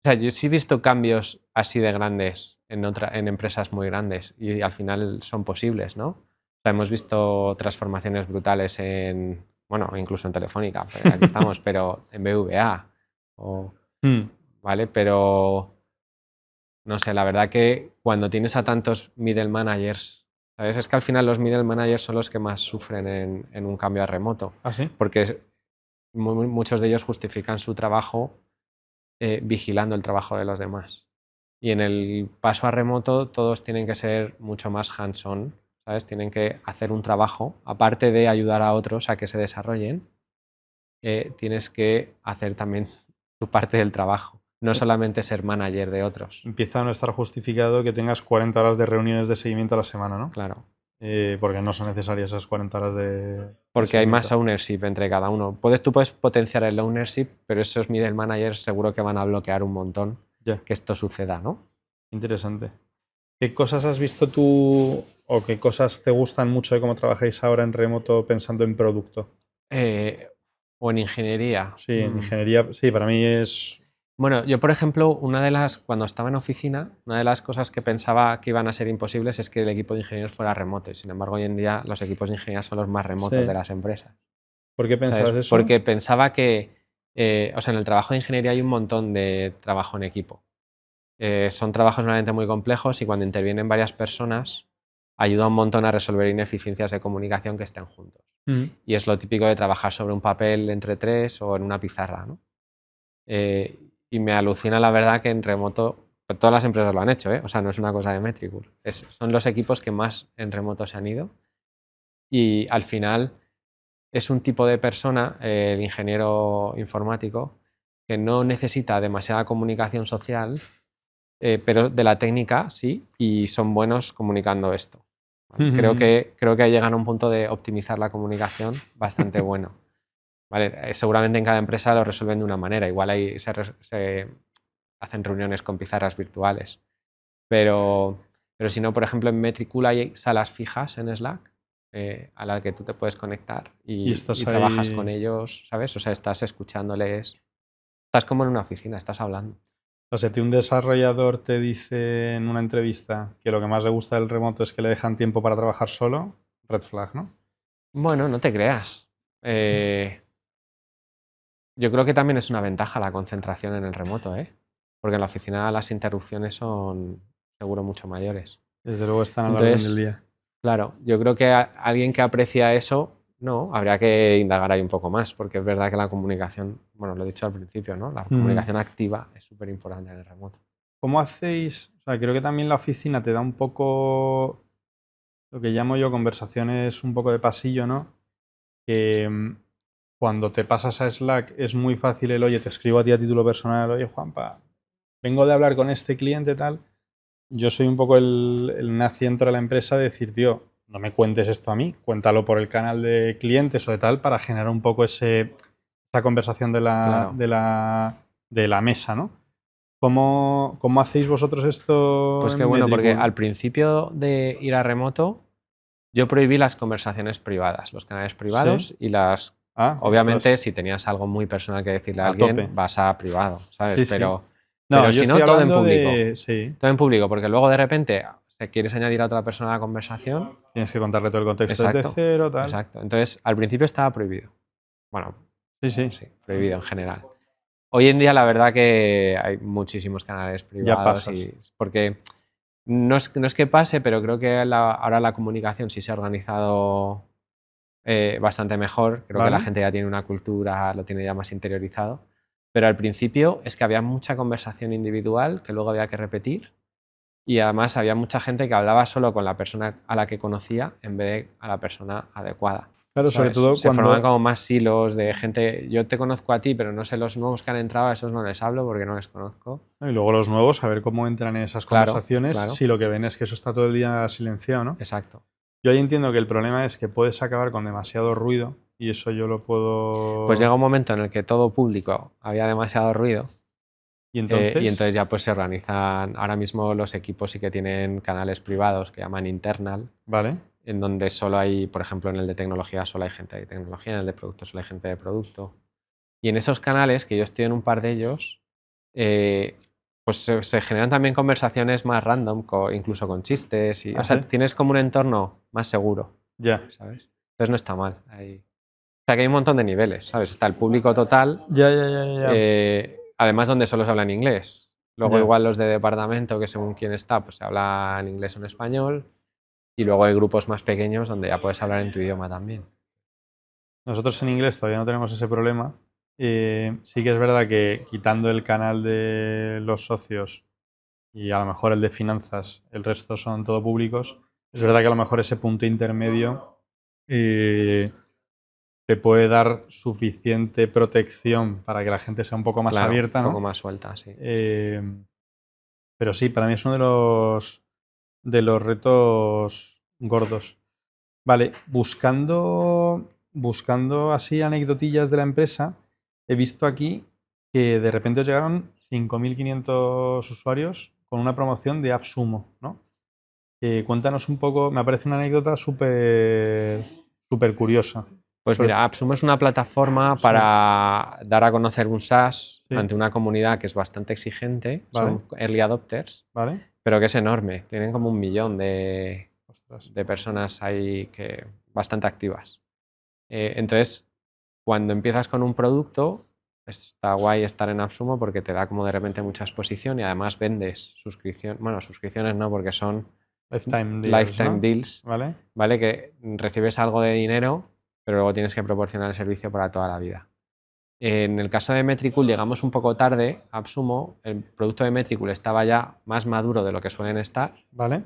O sea, yo sí he visto cambios así de grandes en empresas muy grandes y al final son posibles, ¿no? O sea, hemos visto transformaciones brutales en, bueno, incluso en Telefónica, pues aquí estamos, pero en BVA, ¿vale? Pero, no sé, la verdad que cuando tienes a tantos middle managers, ¿sabes? Es que al final los middle managers son los que más sufren en un cambio a remoto, ¿Ah, sí? porque muchos de ellos justifican su trabajo vigilando el trabajo de los demás. Y en el paso a remoto todos tienen que ser mucho más hands-on, ¿sabes? Tienen que hacer un trabajo, aparte de ayudar a otros a que se desarrollen, tienes que hacer también tu parte del trabajo, no solamente ser manager de otros. Empieza a no estar justificado que tengas 40 horas de reuniones de seguimiento a la semana, ¿no? Claro. Porque no son necesarias esas 40 horas de Porque hay más seguimiento. ownership entre cada uno. Tú puedes potenciar el ownership, pero esos middle managers seguro que van a bloquear un montón Ya, que esto suceda, ¿no? interesante. ¿Qué cosas has visto tú o qué cosas te gustan mucho de cómo trabajáis ahora en remoto pensando en producto? O en ingeniería. Sí, en ingeniería, sí, para mí es... Bueno, yo por ejemplo, cuando estaba en oficina, una de las cosas que pensaba que iban a ser imposibles es que el equipo de ingenieros fuera remoto. Y sin embargo, hoy en día los equipos de ingeniería son los más remotos Sí. de las empresas. ¿Por qué ¿Sabes? pensabas eso? Porque pensaba que, o sea, en el trabajo de ingeniería hay un montón de trabajo en equipo. Son trabajos realmente muy complejos y cuando intervienen varias personas ayuda un montón a resolver ineficiencias de comunicación que estén juntos. Y es lo típico de trabajar sobre un papel entre tres o en una pizarra, ¿no? Y me alucina la verdad que en remoto, pues todas las empresas lo han hecho, ¿eh? O sea, no es una cosa de Metricool. Son los equipos que más en remoto se han ido y al final es un tipo de persona, el ingeniero informático, que no necesita demasiada comunicación social, pero de la técnica sí, y son buenos comunicando esto. ¿Vale? Creo que llegan a un punto de optimizar la comunicación bastante bueno. ¿Vale? Seguramente en cada empresa lo resuelven de una manera. Igual ahí se hacen reuniones con pizarras virtuales. Pero si no, por ejemplo, en Metricool hay salas fijas en Slack a las que tú te puedes conectar Y y estás trabajas con ahí... ellos, ¿sabes? O sea, estás escuchándoles. Estás como en una oficina, estás hablando. O sea, si un desarrollador te dice en una entrevista que lo que más le gusta del remoto es que le dejan tiempo para trabajar solo, red flag, ¿no? Bueno, no te creas. Yo creo que también es una ventaja la concentración en el remoto, ¿eh? Porque en la oficina las interrupciones son seguro mucho mayores. Desde luego están a la orden del Entonces, día. claro, yo creo que alguien que aprecia eso, no, habría que indagar ahí un poco más, porque es verdad que la comunicación, bueno, lo he dicho al principio, ¿no? La comunicación activa es súper importante en el remoto. ¿Cómo hacéis? O sea, creo que también la oficina te da un poco lo que llamo yo conversaciones un poco de pasillo, ¿no? Que, cuando te pasas a Slack es muy fácil el, oye, te escribo a ti a título personal, oye, Juanpa, vengo de hablar con este cliente tal. Yo soy un poco el naciente de la empresa de decir, tío, no me cuentes esto a mí, cuéntalo por el canal de clientes o de tal para generar un poco esa conversación de Claro. la mesa, ¿no? ¿Cómo hacéis vosotros esto Pues qué en bueno, porque Metricool? al principio de ir a remoto, yo prohibí las conversaciones privadas, los canales privados Sí. y las... Ah, Obviamente, ostras, si tenías algo muy personal que decirle a a tope. alguien, vas a privado, ¿sabes? Sí, sí. No, Pero yo si estoy no, todo en hablando público. de... Sí, Todo en público, porque luego de repente te quieres añadir a otra persona a la conversación. tienes que contarle todo el contexto desde Exacto, cero, tal. exacto. Entonces, al principio estaba prohibido. Bueno, Sí, sí, sí, prohibido en general. Hoy en día la verdad que hay muchísimos canales ya privados pasas. porque no es que pase, pero creo que ahora la comunicación sí se ha organizado bastante mejor. Creo que la ¿Vale? gente ya tiene una cultura, lo tiene ya más interiorizado. Pero al principio es que había mucha conversación individual que luego había que repetir y además había mucha gente que hablaba solo con la persona a la que conocía en vez de a la persona adecuada. Claro, sobre ¿Sabes? todo Se formaban cuando... como más silos de gente. Yo te conozco a ti, pero no sé los nuevos que han entrado, a esos no les hablo porque no les conozco. Y luego los nuevos, a ver cómo entran en esas Claro, conversaciones, claro, si lo que ven es que eso está todo el día silenciado, ¿no? exacto. Yo ahí entiendo que el problema es que puedes acabar con demasiado ruido y eso yo lo Pues llega puedo... un momento en el que todo público había demasiado ruido Y y entonces, entonces ya pues se organizan. Ahora mismo los equipos sí que tienen canales privados que llaman internal, ¿vale? en donde solo hay, por ejemplo, en el de tecnología solo hay gente de tecnología, en el de producto solo hay gente de producto. Y en esos canales, que yo estoy en un par de ellos, eh, pues se generan también conversaciones más random, incluso con chistes. O ¿Ah, sea, sí? tienes como un entorno más seguro, Ya. ¿sabes? Entonces no está mal. O sea, que hay un montón de niveles, ¿sabes? Está el público total, Ya, ya, ya, ya, ya. además donde solo se habla en inglés. Luego Ya. igual los de departamento, que según quién está, pues se habla en inglés o en español. Y luego hay grupos más pequeños donde ya puedes hablar en tu idioma también. Nosotros en inglés todavía no tenemos ese problema. Sí que es verdad que quitando el canal de los socios y a lo mejor el de finanzas, el resto son todo públicos, es verdad que a lo mejor ese punto intermedio eh, te puede dar suficiente protección para que la gente sea un poco más Claro, abierta, un poco ¿no? más suelta, sí. Eh, pero sí, para mí es uno de los retos gordos. Vale, buscando así anecdotillas de la empresa, he visto aquí que de repente os llegaron 5.500 usuarios con una promoción de AppSumo, ¿no? Cuéntanos un poco, me parece una anécdota súper súper curiosa. Pues mira, AppSumo es una plataforma Sí, para dar a conocer un SaaS sí, ante una comunidad que es bastante exigente, vale, son early adopters, vale. pero que es enorme. Tienen como 1 millón Ostras, de personas ahí que bastante activas. Entonces, cuando empiezas con un producto, está guay estar en AppSumo porque te da como de repente mucha exposición y además vendes suscripción. Bueno, suscripciones no, porque son lifetime deals, lifetime ¿no? deals, Vale, ¿vale? Que recibes algo de dinero, pero luego tienes que proporcionar el servicio para toda la vida. En el caso de Metricool llegamos un poco tarde a AppSumo, el producto de Metricool estaba ya más maduro de lo que suelen estar, vale,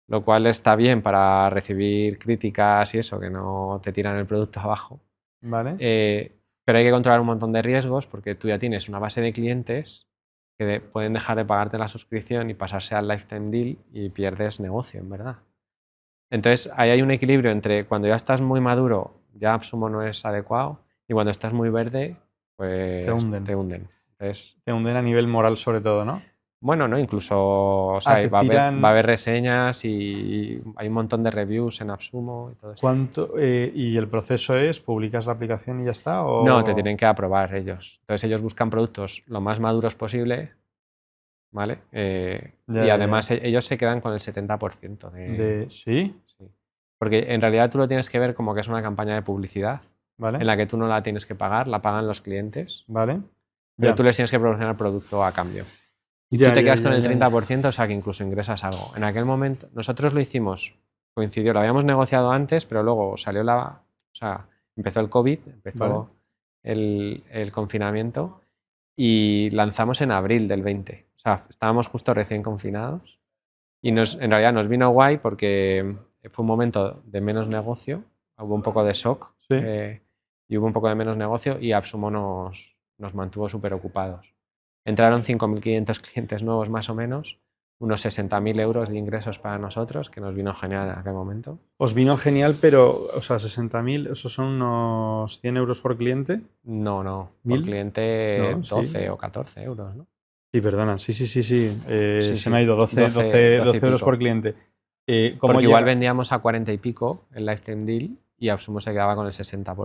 lo cual está bien para recibir críticas y eso, que no te tiran el producto abajo. vale. Pero hay que controlar un montón de riesgos porque tú ya tienes una base de clientes que pueden dejar de pagarte la suscripción y pasarse al lifetime deal y pierdes negocio, en verdad. Entonces, ahí hay un equilibrio entre cuando ya estás muy maduro, ya AppSumo no es adecuado, y cuando estás muy verde, Te pues hunden. te hunden. Entonces, Te hunden a nivel moral sobre todo, ¿no? bueno, ¿no? Incluso, o Ah, sea, te va a tiran... haber reseñas y hay un montón de reviews en AppSumo y todo esto. ¿Cuánto? ¿Y el proceso es publicas la aplicación y ya está? No, te ¿O...? tienen que aprobar ellos. Entonces, ellos buscan productos lo más maduros posible, ¿vale? Ya, Y ya, ya. además ellos se quedan con el 70% de... ¿Sí? Sí. Porque en realidad tú lo tienes que ver como que es una campaña de publicidad en ¿Vale? la que tú no la tienes que pagar, la pagan los clientes, ¿Vale? pero Ya. tú les tienes que proporcionar producto a cambio. Y tú Ya, te ya, quedas con ya, el ya, ya. 30%, o sea que incluso ingresas algo. En aquel momento, nosotros lo hicimos, coincidió, lo habíamos negociado antes, pero luego salió o sea, empezó el COVID, ¿Vale? empezó el confinamiento y lanzamos en abril del 20. O sea, estábamos justo recién confinados y en realidad nos vino guay porque fue un momento de menos negocio, hubo un poco de shock. Sí. y hubo un poco de menos negocio y AppSumo nos mantuvo súper ocupados. Entraron 5.500 clientes nuevos más o menos, unos 60.000 euros de ingresos para nosotros, que nos vino genial en aquel momento. Os vino genial, pero, o sea, 60.000, esos son unos 100 euros por cliente. No, por ¿1000? cliente No, sí. 12 o 14 euros, ¿no? Sí, perdona, sí. Sí, Se me ha ido 12 12 euros pico. por cliente. ¿Cómo Porque igual llega? vendíamos a 40 y pico el Lifetime Deal y AppSumo se quedaba con el 60%.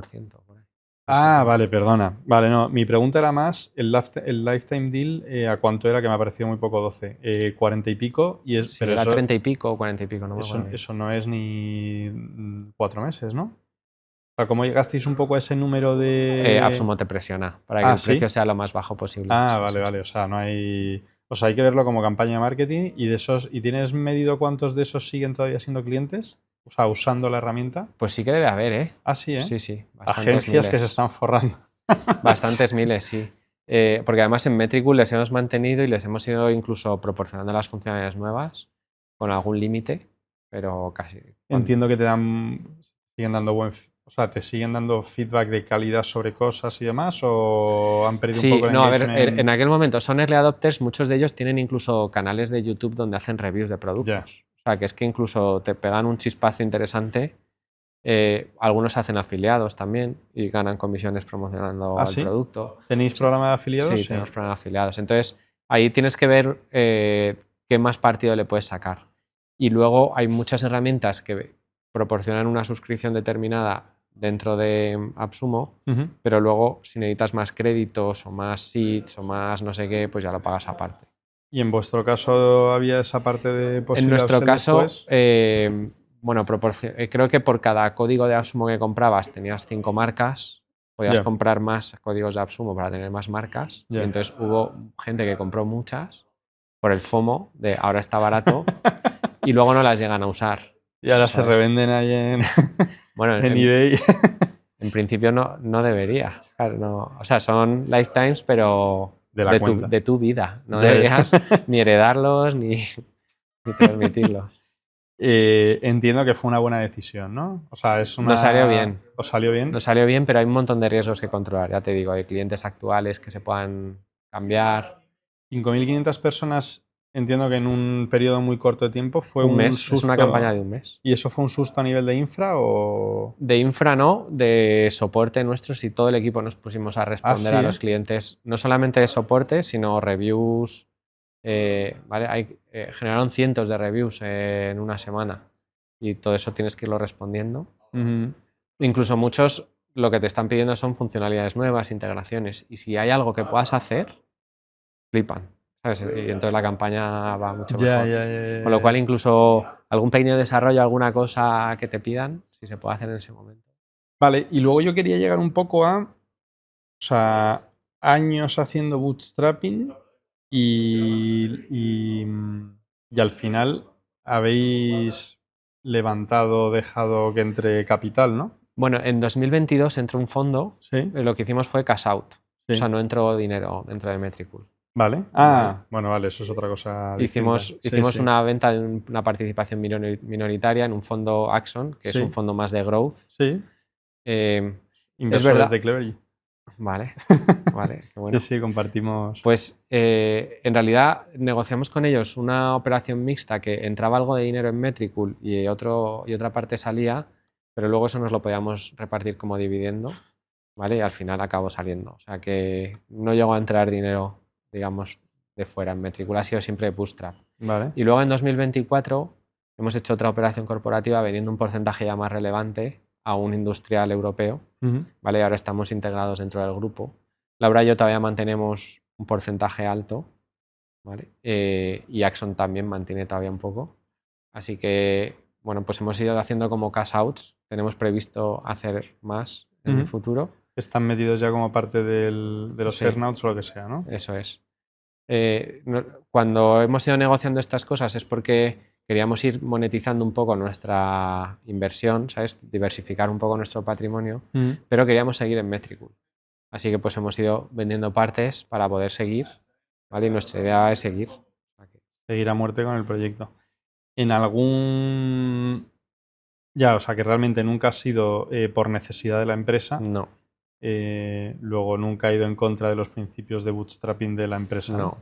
Por ahí. Ah, vale, perdona. Vale, no, mi pregunta era más, el Lifetime Deal, ¿a cuánto era? Que me ha parecido muy poco 12. 40 y pico, Sí, pero era eso, 30 y pico o 40 y pico, no me eso, acuerdo bien. eso no es ni 4 meses, ¿no? O sea, ¿cómo llegasteis un poco a ese número de...? AppSumo te presiona para que Ah, el precio ¿sí? sea lo más bajo posible. Ah, Sí, vale, sí, vale. sí. O sea, no hay... O sea, hay que verlo como campaña de marketing y de esos... ¿Y tienes medido cuántos de esos siguen todavía siendo clientes? O sea, usando la herramienta. Pues sí que debe haber, ¿eh? Ah, sí, ¿eh? Sí, bastantes Agencias que se miles. están forrando. Bastantes miles, sí. Porque además en Metricool les hemos mantenido y les hemos ido incluso proporcionando las funcionalidades nuevas con algún límite, pero casi. Entiendo que te dan... Siguen dando o sea, ¿te siguen dando feedback de calidad sobre cosas y demás? ¿O han perdido un Sí, poco el no, a ver, en engagement? aquel momento son early adopters, muchos de ellos tienen incluso canales de YouTube donde hacen reviews de Ya. productos. O sea, que es que incluso te pegan un chispazo interesante. Algunos hacen afiliados también y ganan comisiones promocionando ¿Ah, el sí? producto. ¿Tenéis Sí, programa de afiliados? sí, Sí. tenemos programas de afiliados. Entonces, ahí tienes que ver qué más partido le puedes sacar. Y luego hay muchas herramientas que proporcionan una suscripción determinada dentro de AppSumo, Ujú. pero luego si necesitas más créditos o más seats o más no sé qué, pues ya lo pagas aparte. ¿Y en vuestro caso había esa parte de En posible nuestro upsell caso, después? bueno, creo que por cada código de AppSumo que comprabas tenías 5 marcas, podías Ya, comprar más códigos de AppSumo para tener más marcas, y ya. entonces hubo gente que compró muchas por el FOMO de ahora está barato y luego no las llegan a usar, Y ahora se ¿sabes? revenden ahí en, Bueno, en eBay. en principio no debería. Claro, no, o sea, son lifetimes, pero De la cuenta. de tu vida. No Ya, deberías ya. ni heredarlos ni transmitirlos. Entiendo que fue una buena decisión, ¿no? O sea, es Nos salió una... bien. ¿Os salió bien? Nos salió bien, pero hay un montón de riesgos que controlar. Ya te digo, hay clientes actuales que se puedan cambiar. 5.500 personas, entiendo que en un periodo muy corto de tiempo fue Un un mes, es una campaña de susto. un mes. ¿Y eso fue un susto a nivel de infra o...? De infra no, de soporte nuestro, si todo el equipo nos pusimos a Ah, responder sí, a ¿eh? los clientes, no solamente de soporte, sino reviews. ¿Vale? Generaron cientos de reviews en una semana y todo eso tienes que irlo respondiendo. Ujú. Incluso muchos lo que te están pidiendo son funcionalidades nuevas, integraciones. Y si hay algo que puedas hacer, flipan. ¿Sabes? Y entonces la campaña va mucho Ya, mejor. ya, ya, Con lo cual, ya. incluso algún pequeño desarrollo, alguna cosa que te pidan, si se puede hacer en ese momento. Vale, y luego yo quería llegar un poco a... O sea, años haciendo bootstrapping y al final habéis levantado, dejado que entre capital, ¿no? Bueno, en 2022 entró un fondo, Sí, lo que hicimos fue cash out. O sea, sí. no entró dinero dentro de Metricool. Vale. ¿Vale? Ah, bueno, vale, eso es otra cosa distinta. Sí, Hicimos sí. una venta de una participación minoritaria en un fondo Axon, que es un Sí, fondo más de growth. sí. Eh, es Inversores verdad. de Clevery. Vale, qué Sí, bueno. sí, compartimos. Pues en realidad negociamos con ellos una operación mixta que entraba algo de dinero en Metricool y otra parte salía, pero luego eso nos lo podíamos repartir como dividendo, ¿vale? Y al final acabó saliendo. O sea que no llegó a entrar dinero, digamos, de fuera en Metricool, ha sido siempre bootstrap. Vale. Y luego en 2024 hemos hecho otra operación corporativa vendiendo un porcentaje ya más relevante a un industrial europeo, Ujú. ¿vale? Y ahora estamos integrados dentro del grupo. Laura y yo todavía mantenemos un porcentaje alto, ¿vale? Y Axon también mantiene todavía un poco. Así que, bueno, pues hemos ido haciendo como cash outs. Tenemos previsto hacer más en el Ujú. futuro. Están metidos ya como parte de los Sí, earnouts o lo que sea, ¿no? eso es. Cuando hemos ido negociando estas cosas es porque queríamos ir monetizando un poco nuestra inversión, ¿sabes? Diversificar un poco nuestro patrimonio, Ujú. pero queríamos seguir en Metricool. Así que pues hemos ido vendiendo partes para poder seguir, ¿vale? Y nuestra idea es seguir. Seguir a muerte con el proyecto. En algún... Ya, o sea, que realmente nunca ha sido por necesidad de la empresa, No. luego nunca ha ido en contra de los principios de bootstrapping de la empresa. No.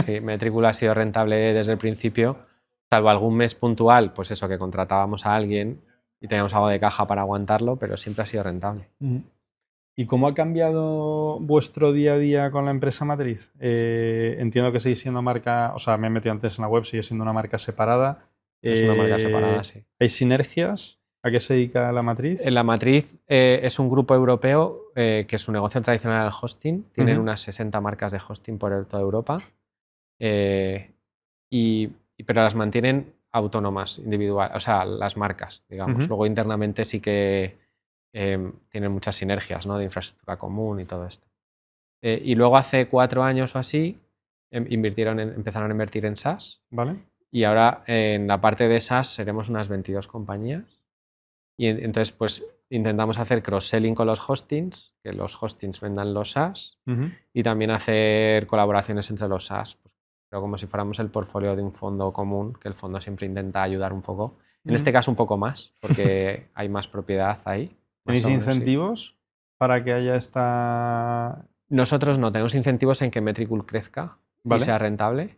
Sí, Metricool ha sido rentable desde el principio, salvo algún mes puntual, pues eso, que contratábamos a alguien y teníamos algo de caja para aguantarlo, pero siempre ha sido rentable. ¿Y cómo ha cambiado vuestro día a día con la empresa matriz? Entiendo que sigue siendo marca, o sea, me he metido antes en la web, sigue siendo una marca separada. Es una marca separada, sí. ¿Hay sinergias? ¿A qué se dedica la matriz? La matriz es un grupo europeo que su negocio tradicional es el hosting. Tienen unas 60 marcas de hosting por toda Europa, pero las mantienen autónomas, individuales, o sea, las marcas, digamos. Luego internamente sí que tienen muchas sinergias, ¿no? De infraestructura común y todo esto. Y luego hace 4 años o así empezaron a invertir en SaaS. Vale. Y ahora en la parte de SaaS seremos unas 22 compañías. Y entonces pues intentamos hacer cross-selling con los hostings, que los hostings vendan los SaaS, y también hacer colaboraciones entre los SaaS, pues, pero como si fuéramos el portfolio de un fondo común, que el fondo siempre intenta ayudar un poco. En este caso un poco más, porque hay más propiedad ahí. ¿Tenéis incentivos para que haya esta...? Nosotros no, tenemos incentivos en que Metricool crezca y sea rentable,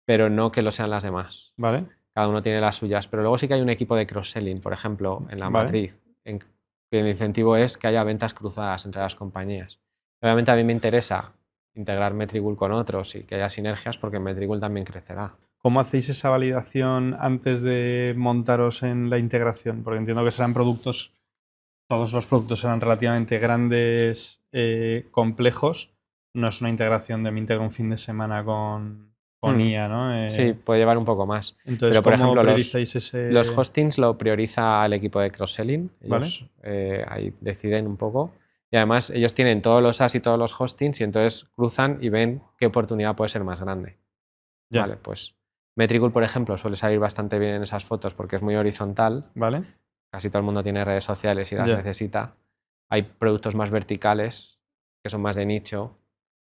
pero no que lo sean las demás. Vale. Cada uno tiene las suyas, pero luego sí que hay un equipo de cross-selling, por ejemplo, en la matriz, que el incentivo es que haya ventas cruzadas entre las compañías. Obviamente a mí me interesa integrar Metricool con otros y que haya sinergias porque Metricool también crecerá. ¿Cómo hacéis esa validación antes de montaros en la integración? Porque entiendo que serán productos, todos los productos serán relativamente grandes, complejos. No es una integración de me integro un fin de semana con IA, ¿no? Sí, puede llevar un poco más. Entonces, pero, por ¿cómo ejemplo, priorizáis los hostings lo prioriza el equipo de cross-selling. Ellos ahí deciden un poco. Y además ellos tienen todos los SaaS y todos los hostings y entonces cruzan y ven qué oportunidad puede ser más grande. Vale, pues Metricool, por ejemplo, suele salir bastante bien en esas fotos porque es muy horizontal. Vale. Casi todo el mundo tiene redes sociales y las necesita. Hay productos más verticales que son más de nicho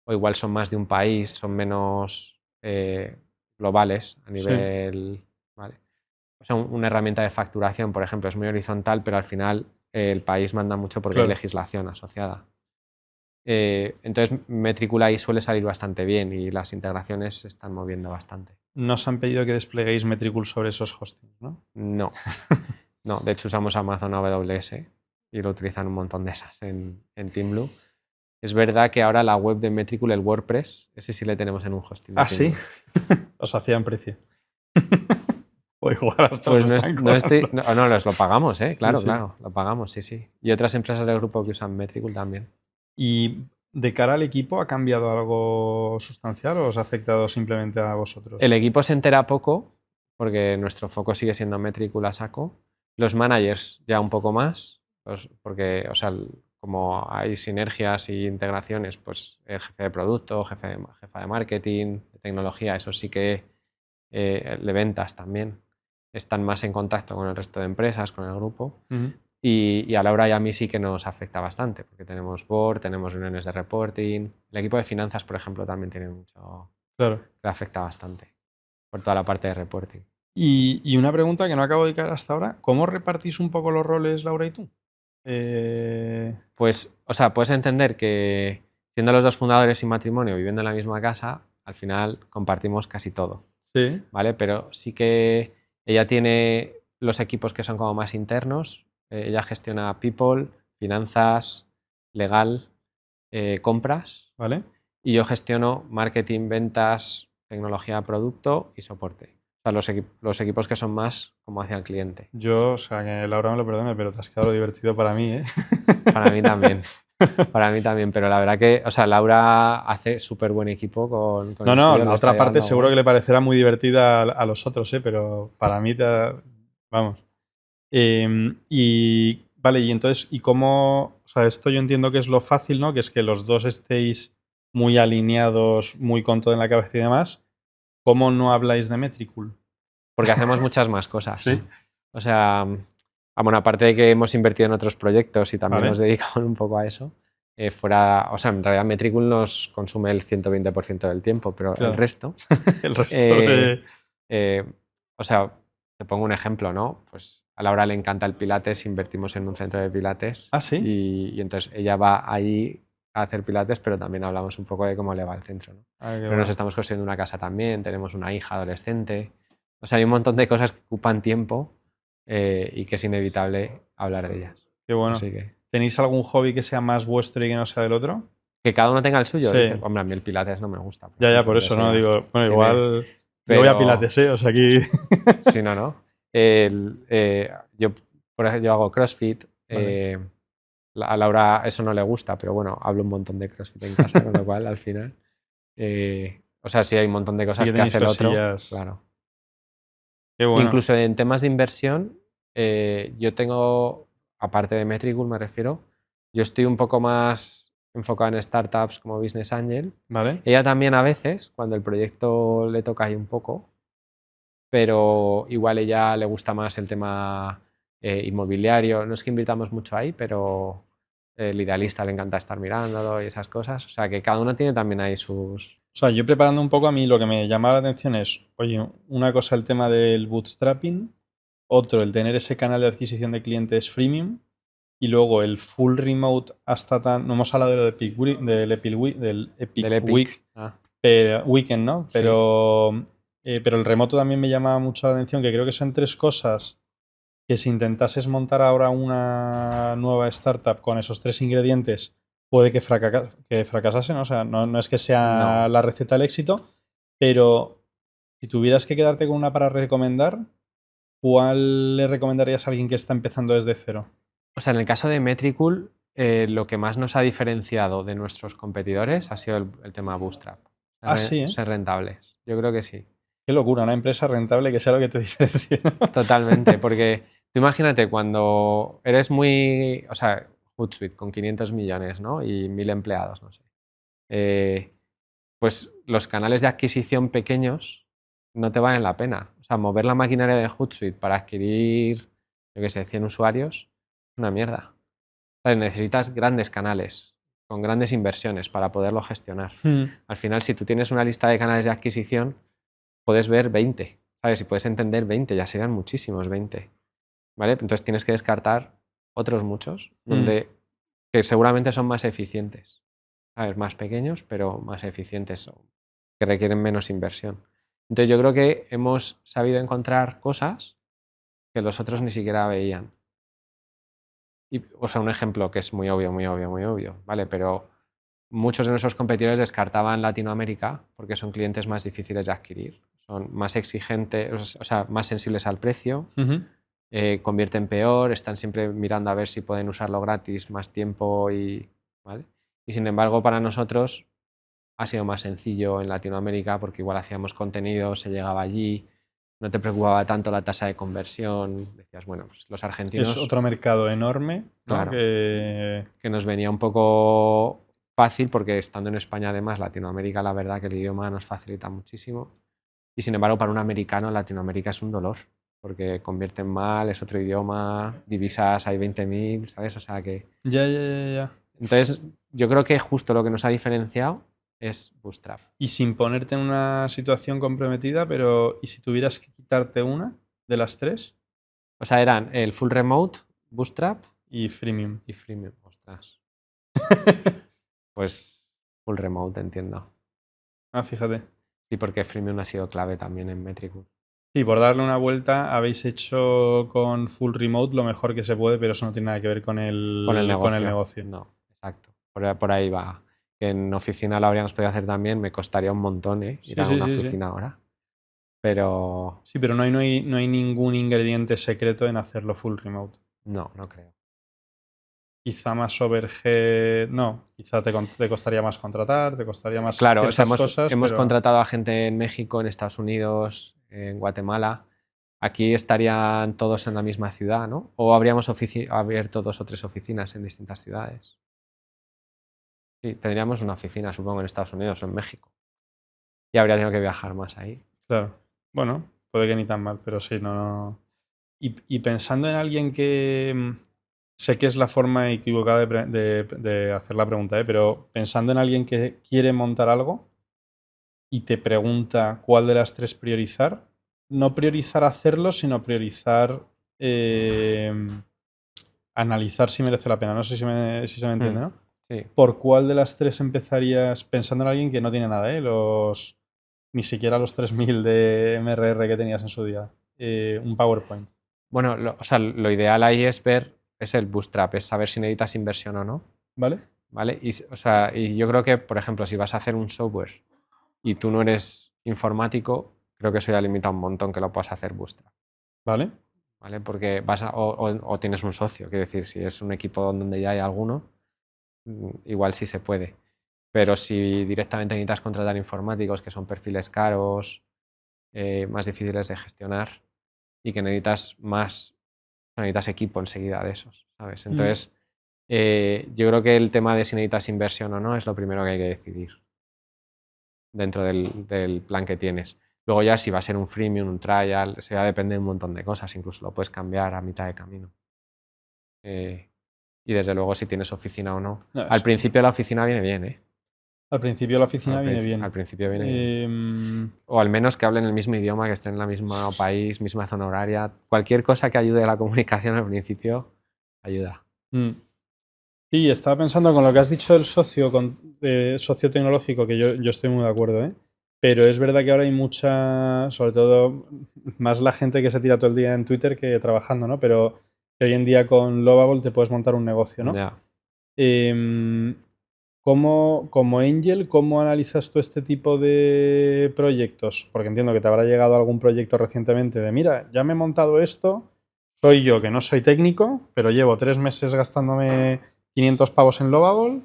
o igual son más de un país, son menos globales a nivel... ¿vale? O sea, una herramienta de facturación, por ejemplo, es muy horizontal, pero al final el país manda mucho porque hay legislación asociada. Entonces, Metricool ahí suele salir bastante bien y las integraciones se están moviendo bastante. ¿No os han pedido que despleguéis Metricool sobre esos hostings, no? No. No, de hecho usamos Amazon AWS y lo utilizan un montón de esas en TeamBlue. Es verdad que ahora la web de Metricool, el WordPress, ese sí le tenemos en un hosting. ¿Ah, sí? Os hacían precio. O igual hasta pues no, los lo pagamos, claro, sí. Claro, lo pagamos, sí. Y otras empresas del grupo que usan Metricool también. ¿Y de cara al equipo ha cambiado algo sustancial o os ha afectado simplemente a vosotros? El equipo se entera poco porque nuestro foco sigue siendo Metricool a saco. Los managers ya un poco más, porque, o sea, como hay sinergias y integraciones, pues el jefe de producto, jefa de marketing, de tecnología, eso sí que de ventas también, están más en contacto con el resto de empresas, con el grupo. Y a Laura y a mí sí que nos afecta bastante, porque tenemos board, tenemos reuniones de reporting. El equipo de finanzas, por ejemplo, también tiene mucho... Claro. Le afecta bastante por toda la parte de reporting. Y una pregunta que no acabo de caer hasta ahora, ¿cómo repartís un poco los roles Laura y tú? Pues, o sea, puedes entender que siendo los dos fundadores sin matrimonio, viviendo en la misma casa, al final compartimos casi todo. Sí. ¿Vale? Pero sí que ella tiene los equipos que son como más internos. Ella gestiona people, finanzas, legal, compras. Vale. Y yo gestiono marketing, ventas, tecnología, producto y soporte. O sea, los equipos que son más como hacia el cliente. Yo, o sea, que Laura me lo perdone, pero te has quedado divertido para mí, ¿eh? Para mí también. Para mí también, pero la verdad que, o sea, Laura hace súper buen equipo con No, la otra parte seguro que le parecerá muy divertida a los otros, pero para mí, vamos. Y vale, y entonces, ¿y cómo? O sea, esto yo entiendo que es lo fácil, ¿no? Que es que los dos estéis muy alineados, muy con todo en la cabeza y demás. ¿Cómo no habláis de Metricool? Porque hacemos muchas más cosas. Sí. O sea, bueno, aparte de que hemos invertido en otros proyectos y también nos dedicamos un poco a eso, o sea, en realidad Metricool nos consume el 120% del tiempo, pero claro. El resto... el resto o sea, te pongo un ejemplo, ¿no? Pues a Laura le encanta el Pilates, invertimos en un centro de Pilates. ¿Ah, sí? Y entonces ella va ahí a hacer Pilates, pero también hablamos un poco de cómo le va el centro, ¿no? Ah, qué Pero bueno. nos estamos construyendo una casa también, tenemos una hija adolescente. O sea, hay un montón de cosas que ocupan tiempo y que es inevitable hablar de ellas. Qué bueno. Así que ¿Tenéis algún hobby que sea más vuestro y que no sea del otro? que cada uno tenga el suyo. Sí. Dices, hombre, a mí el Pilates no me gusta. Ya, ejemplo, por eso, ¿no? sí, Digo, bueno, tiene- igual... pero... Yo voy a Pilates, ¿eh? O sea, aquí... Sí, no. Yo, por ejemplo, yo hago CrossFit. Vale. A Laura eso no le gusta, pero bueno, hablo un montón de CrossFit en casa, con lo cual al final. O sea, sí hay un montón de Sí cosas que que tenéis hace el otro. cosillas. Claro. Qué bueno. Incluso en temas de inversión, yo tengo, aparte de Metricool me refiero, yo estoy un poco más enfocado en startups como Business Angel. Vale. Ella también a veces, cuando el proyecto le toca ahí un poco, pero igual ella le gusta más el tema inmobiliario. No es que invirtamos mucho ahí, pero el idealista le encanta estar mirándolo y esas cosas. O sea, que cada uno tiene también ahí sus... O sea, yo preparando un poco a mí lo que me llamaba la atención es, oye, una cosa el tema del bootstrapping, otro el tener ese canal de adquisición de clientes freemium y luego el full remote hasta tan... No hemos hablado de lo de Epic Week, del Epic Del Epic. Week, Ah, Weekend, ¿no? sí. Pero el remoto también me llama mucho la atención, que creo que son tres cosas que si intentases montar ahora una nueva startup con esos tres ingredientes, puede que fracasase, ¿no? O sea, no es que sea No. la receta del éxito, pero si tuvieras que quedarte con una para recomendar, ¿cuál le recomendarías a alguien que está empezando desde cero? O sea, en el caso de Metricool, lo que más nos ha diferenciado de nuestros competidores ha sido el tema Bootstrap. Ah, sí, ¿eh? Ser rentables. Yo creo que sí. Qué locura, una empresa rentable que sea lo que te diferencie, ¿no? Totalmente, porque tú imagínate cuando eres muy, o sea, Hootsuite con 500 millones, ¿no? Y 1000 empleados, no sé. Pues los canales de adquisición pequeños no te valen la pena. O sea, mover la maquinaria de Hootsuite para adquirir, yo qué sé, 100 usuarios, es una mierda. O sea, necesitas grandes canales, con grandes inversiones para poderlo gestionar. Al final, si tú tienes una lista de canales de adquisición, puedes ver 20, ¿sabes? Si puedes entender 20, ya serían muchísimos 20, ¿vale? Entonces tienes que descartar otros muchos, que seguramente son más eficientes, ¿sabes? Más pequeños, pero más eficientes, que requieren menos inversión. Entonces yo creo que hemos sabido encontrar cosas que los otros ni siquiera veían. O sea, un ejemplo que es muy obvio, ¿vale? Pero muchos de nuestros competidores descartaban Latinoamérica porque son clientes más difíciles de adquirir, son más exigentes, o sea, más sensibles al precio, convierten peor, están siempre mirando a ver si pueden usarlo gratis más tiempo ¿vale? Y sin embargo, para nosotros ha sido más sencillo en Latinoamérica porque igual hacíamos contenido, se llegaba allí, no te preocupaba tanto la tasa de conversión, decías, bueno, pues los argentinos... Es otro mercado enorme, ¿no? Claro, que nos venía un poco fácil porque estando en España además, Latinoamérica, la verdad que el idioma nos facilita muchísimo y sin embargo para un americano Latinoamérica es un dolor porque convierten mal, es otro idioma, divisas hay 20.000, ¿sabes? O sea que... Ya. Entonces yo creo que justo lo que nos ha diferenciado es Bootstrap. Y sin ponerte en una situación comprometida, pero ¿y si tuvieras que quitarte una de las tres? O sea, eran el full remote, Bootstrap Y freemium. y freemium. Ostras. Pues full remote, entiendo. Ah, fíjate. Sí, porque freemium ha sido clave también en Metricool. Sí, por darle una vuelta, habéis hecho con full remote lo mejor que se puede, pero eso no tiene nada que ver con el negocio. No, exacto. Por ahí va. Que en oficina lo habríamos podido hacer también. Me costaría un montón ir a una oficina ahora. Pero... Sí, pero no hay ningún ingrediente secreto en hacerlo full remote. No creo. Quizá más overhead... No, quizá te costaría más contratar, te costaría más Claro, o sea, cosas, hemos pero... contratado a gente en México, en Estados Unidos, en Guatemala. Aquí estarían todos en la misma ciudad, ¿no? O habríamos abierto 2 o 3 oficinas en distintas ciudades. Sí, tendríamos una oficina, supongo, en Estados Unidos o en México. Y habría tenido que viajar más ahí. Claro. Bueno, puede que ni tan mal, pero sí, no. Y pensando en alguien que... Sé que es la forma equivocada de hacer la pregunta, pero pensando en alguien que quiere montar algo y te pregunta cuál de las tres priorizar, no priorizar hacerlo, sino priorizar analizar si merece la pena. No sé si se me entiende, ¿no? Sí. ¿Por cuál de las tres empezarías pensando en alguien que no tiene nada, ni siquiera los 3000 de MRR que tenías en su día? Un PowerPoint. Bueno, o sea, lo ideal ahí es ver, es el bootstrap, es saber si necesitas inversión o no, ¿Vale? ¿vale? O sea, y yo creo que, por ejemplo, si vas a hacer un software y tú no eres informático, creo que eso ya limita un montón que lo puedas hacer bootstrap, ¿Vale? ¿vale? Porque o tienes un socio, quiero decir, si es un equipo donde ya hay alguno, igual sí se puede. Pero si directamente necesitas contratar informáticos, que son perfiles caros, más difíciles de gestionar y que necesitas equipo enseguida de esos, ¿sabes? Entonces, yo creo que el tema de si necesitas inversión o no es lo primero que hay que decidir dentro del plan que tienes. Luego ya si va a ser un freemium, un trial, eso ya depende de un montón de cosas, incluso lo puedes cambiar a mitad de camino. Y desde luego si tienes oficina o no. No, Al principio la oficina viene bien, ¿eh? Al principio la oficina viene bien. Al principio viene bien. O al menos que hablen el mismo idioma, que estén en el mismo país, misma zona horaria. Cualquier cosa que ayude a la comunicación al principio ayuda. Sí, estaba pensando con lo que has dicho del socio tecnológico, que yo estoy muy de acuerdo, ¿eh? Pero es verdad que ahora hay mucha, sobre todo, más la gente que se tira todo el día en Twitter que trabajando, ¿no? Pero que hoy en día con Lovable te puedes montar un negocio, ¿no? Ya. Como Angel, ¿cómo analizas tú este tipo de proyectos? Porque entiendo que te habrá llegado algún proyecto recientemente de, mira, ya me he montado esto, soy yo que no soy técnico, pero llevo 3 meses gastándome 500 pavos en Lovable.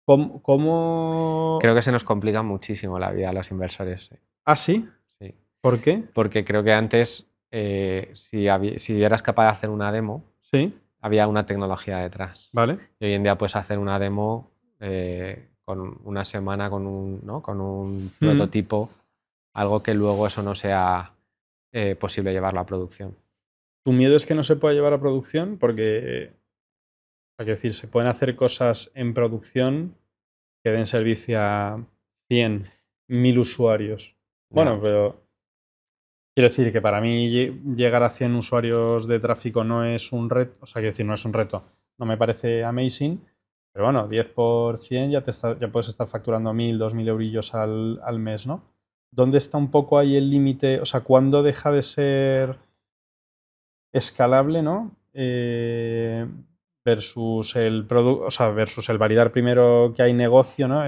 ¿Cómo? Creo que se nos complica muchísimo la vida a los inversores. ¿Ah, sí? Sí. ¿Por qué? Porque creo que antes, si eras capaz de hacer una demo, Sí, había una tecnología detrás. vale. Y hoy en día puedes hacer una demo con una semana con un prototipo, algo que luego eso no sea posible llevarlo a producción. ¿Tu miedo es que no se pueda llevar a producción? Porque, hay que decir, se pueden hacer cosas en producción que den servicio a 100, 1000 usuarios. Bueno, Ya. pero quiero decir que para mí llegar a 100 usuarios de tráfico no es un reto, o sea, quiero decir, no es un reto, no me parece amazing, pero bueno, 10 por 100 ya puedes estar facturando 1000, 2000 eurillos al mes, ¿no? ¿Dónde está un poco ahí el límite? O sea, ¿cuándo deja de ser escalable, ¿no? Versus el producto, o sea, versus el validar primero que hay negocio, ¿no?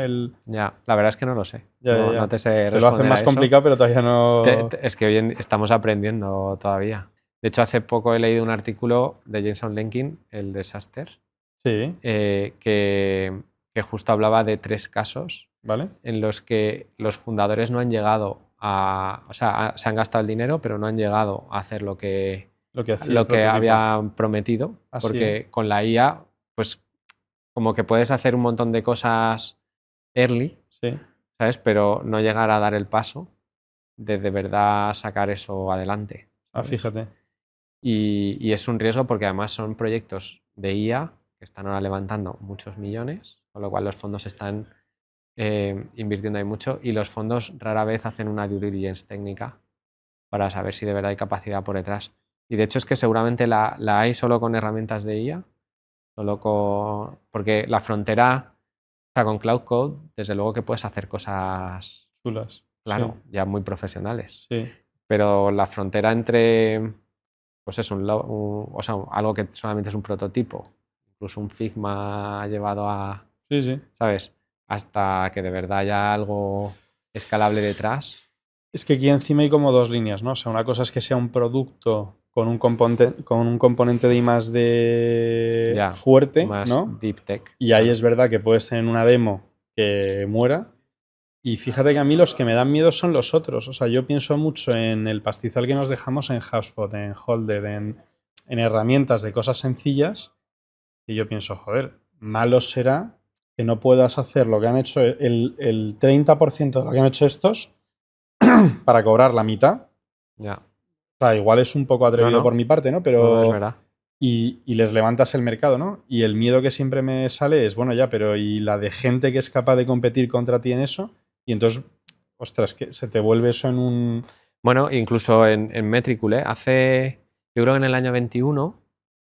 Ya, la verdad es que no lo sé. Ya, no, ya, ya. no te sé Te lo hacen responder más a eso. complicado, pero todavía no. Es que hoy estamos aprendiendo todavía. De hecho, hace poco he leído un artículo de Jason Lenkin, el de SaaStr, Sí, que justo hablaba de 3 casos ¿vale? en los que los fundadores no han llegado o sea, se han gastado el dinero, pero no han llegado a hacer lo que hacía el prototipo. habían prometido, Así, porque con la IA, pues como que puedes hacer un montón de cosas early, sí. ¿sabes? Pero no llegar a dar el paso de verdad sacar eso adelante. Ah, ¿sabes? fíjate. Y es un riesgo porque además son proyectos de IA que están ahora levantando muchos millones, con lo cual los fondos están invirtiendo ahí mucho y los fondos rara vez hacen una due diligence técnica para saber si de verdad hay capacidad por detrás. Y de hecho es que seguramente la hay solo con herramientas de IA, porque la frontera, o sea, con Cloud Code, desde luego que puedes hacer cosas, Chulas. claro, ya muy profesionales. Sí. Pero la frontera entre, pues es o sea, algo que solamente es un prototipo, incluso un Figma llevado a, Sí, sí. ¿sabes? Hasta que de verdad haya algo escalable detrás. Es que aquí encima hay como 2 líneas, ¿no? O sea, una cosa es que sea un producto con un componente de I+D Ya, fuerte, más ¿no? deep tech. Y ahí es verdad que puedes tener una demo que muera. Y fíjate que a mí los que me dan miedo son los otros. O sea, yo pienso mucho en el pastizal que nos dejamos en HubSpot, en Holded, en herramientas de cosas sencillas. Y yo pienso, joder, malo será que no puedas hacer lo que han hecho, el 30% de lo que han hecho estos para cobrar la mitad. Ya. O sea, igual es un poco atrevido por mi parte, ¿no? Pero No, es verdad. y les levantas el mercado, ¿no? Y el miedo que siempre me sale es, bueno, ya, pero ¿y la de gente que es capaz de competir contra ti en eso? Y entonces, ostras, que se te vuelve eso en un... Bueno, incluso en Metricool, yo creo que en el año 21,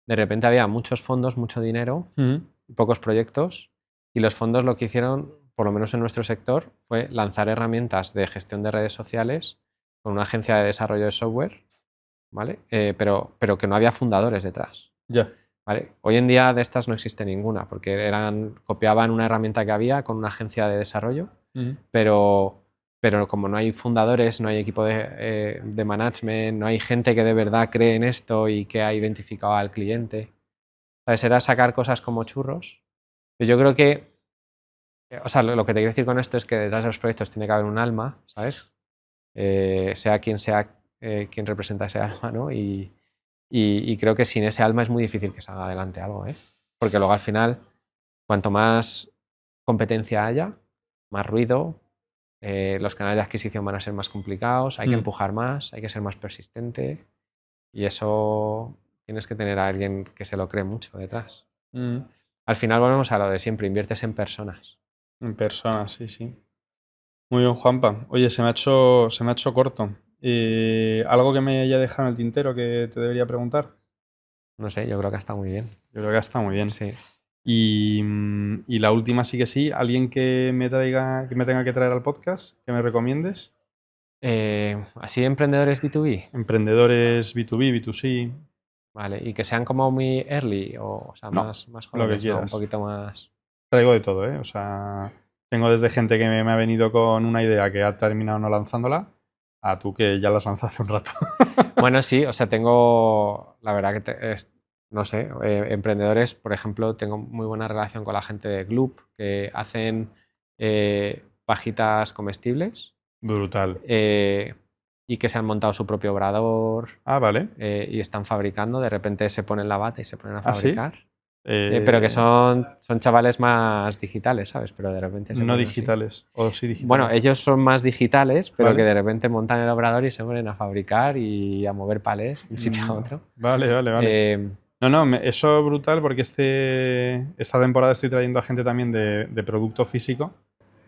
de repente había muchos fondos, mucho dinero, y pocos proyectos, y los fondos lo que hicieron, por lo menos en nuestro sector, fue lanzar herramientas de gestión de redes sociales con una agencia de desarrollo de software, ¿vale? Pero que no había fundadores detrás. Ya. ¿Vale? Hoy en día de estas no existe ninguna, porque copiaban una herramienta que había con una agencia de desarrollo, pero como no hay fundadores, no hay equipo de management, no hay gente que de verdad cree en esto y que ha identificado al cliente, ¿sabes? Era sacar cosas como churros. Pero yo creo que, o sea, lo que te quiero decir con esto es que detrás de los proyectos tiene que haber un alma, ¿sabes? Sea quien representa ese alma, ¿no? Y creo que sin ese alma es muy difícil que salga adelante algo, ¿eh? Porque luego al final, cuanto más competencia haya, más ruido, los canales de adquisición van a ser más complicados, hay que empujar más, hay que ser más persistente y eso tienes que tener a alguien que se lo cree mucho detrás. Al final volvemos a lo de siempre, inviertes en personas. En personas, sí, sí. Muy bien, Juanpa. Oye, se me ha hecho corto. ¿Algo que me haya dejado en el tintero que te debería preguntar? No sé, yo creo que está muy bien. Yo creo que está muy bien. Sí. Y la última sí que sí, alguien que me tenga que traer al podcast, que me recomiendes. Así de emprendedores B2B. Emprendedores B2B, B2C. Vale, y que sean como muy early o sea, No, más jóvenes, lo que ¿no? quieras. Un poquito más. Traigo de todo, ¿eh? O sea, tengo desde gente que me ha venido con una idea que ha terminado no lanzándola, a tú que ya la has lanzado hace un rato. Bueno, sí, o sea, tengo, la verdad que no sé, emprendedores, por ejemplo, tengo muy buena relación con la gente de Gloop, que hacen pajitas comestibles. Brutal. Y que se han montado su propio obrador. Ah, vale. Y están fabricando, de repente se ponen la bata y se ponen a ¿Ah, sí? fabricar. Pero que son chavales más digitales, ¿sabes? Pero de repente se No ponen digitales, o sí digitales. Bueno, ellos son más digitales, pero Vale. que de repente montan el obrador y se ponen a fabricar y a mover palés de un sitio a otro. Vale. Eso es brutal porque esta temporada estoy trayendo a gente también de producto físico.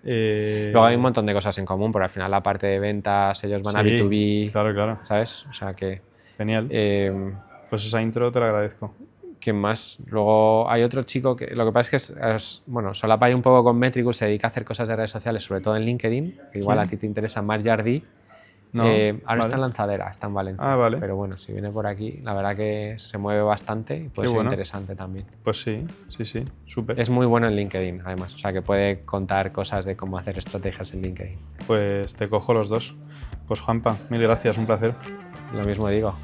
Luego hay un montón de cosas en común, pero al final la parte de ventas, ellos van a Sí, B2B, claro. ¿sabes? O sea que... Genial. Pues esa intro te la agradezco. ¿Quién más? Luego hay otro chico que lo que pasa es que bueno, solapa ahí un poco con Metricool, se dedica a hacer cosas de redes sociales, sobre todo en LinkedIn, que igual ¿Sí? a ti te interesa, Marc Jardí. No, ahora vale. está en Lanzadera, está en Valencia. Ah, vale. Pero bueno, si viene por aquí, la verdad que se mueve bastante y puede Qué ser bueno. interesante también. Pues sí, súper. Es muy bueno en LinkedIn, además, o sea que puede contar cosas de cómo hacer estrategias en LinkedIn. Pues te cojo los dos. Pues Juanpa, mil gracias, un placer. Lo mismo digo.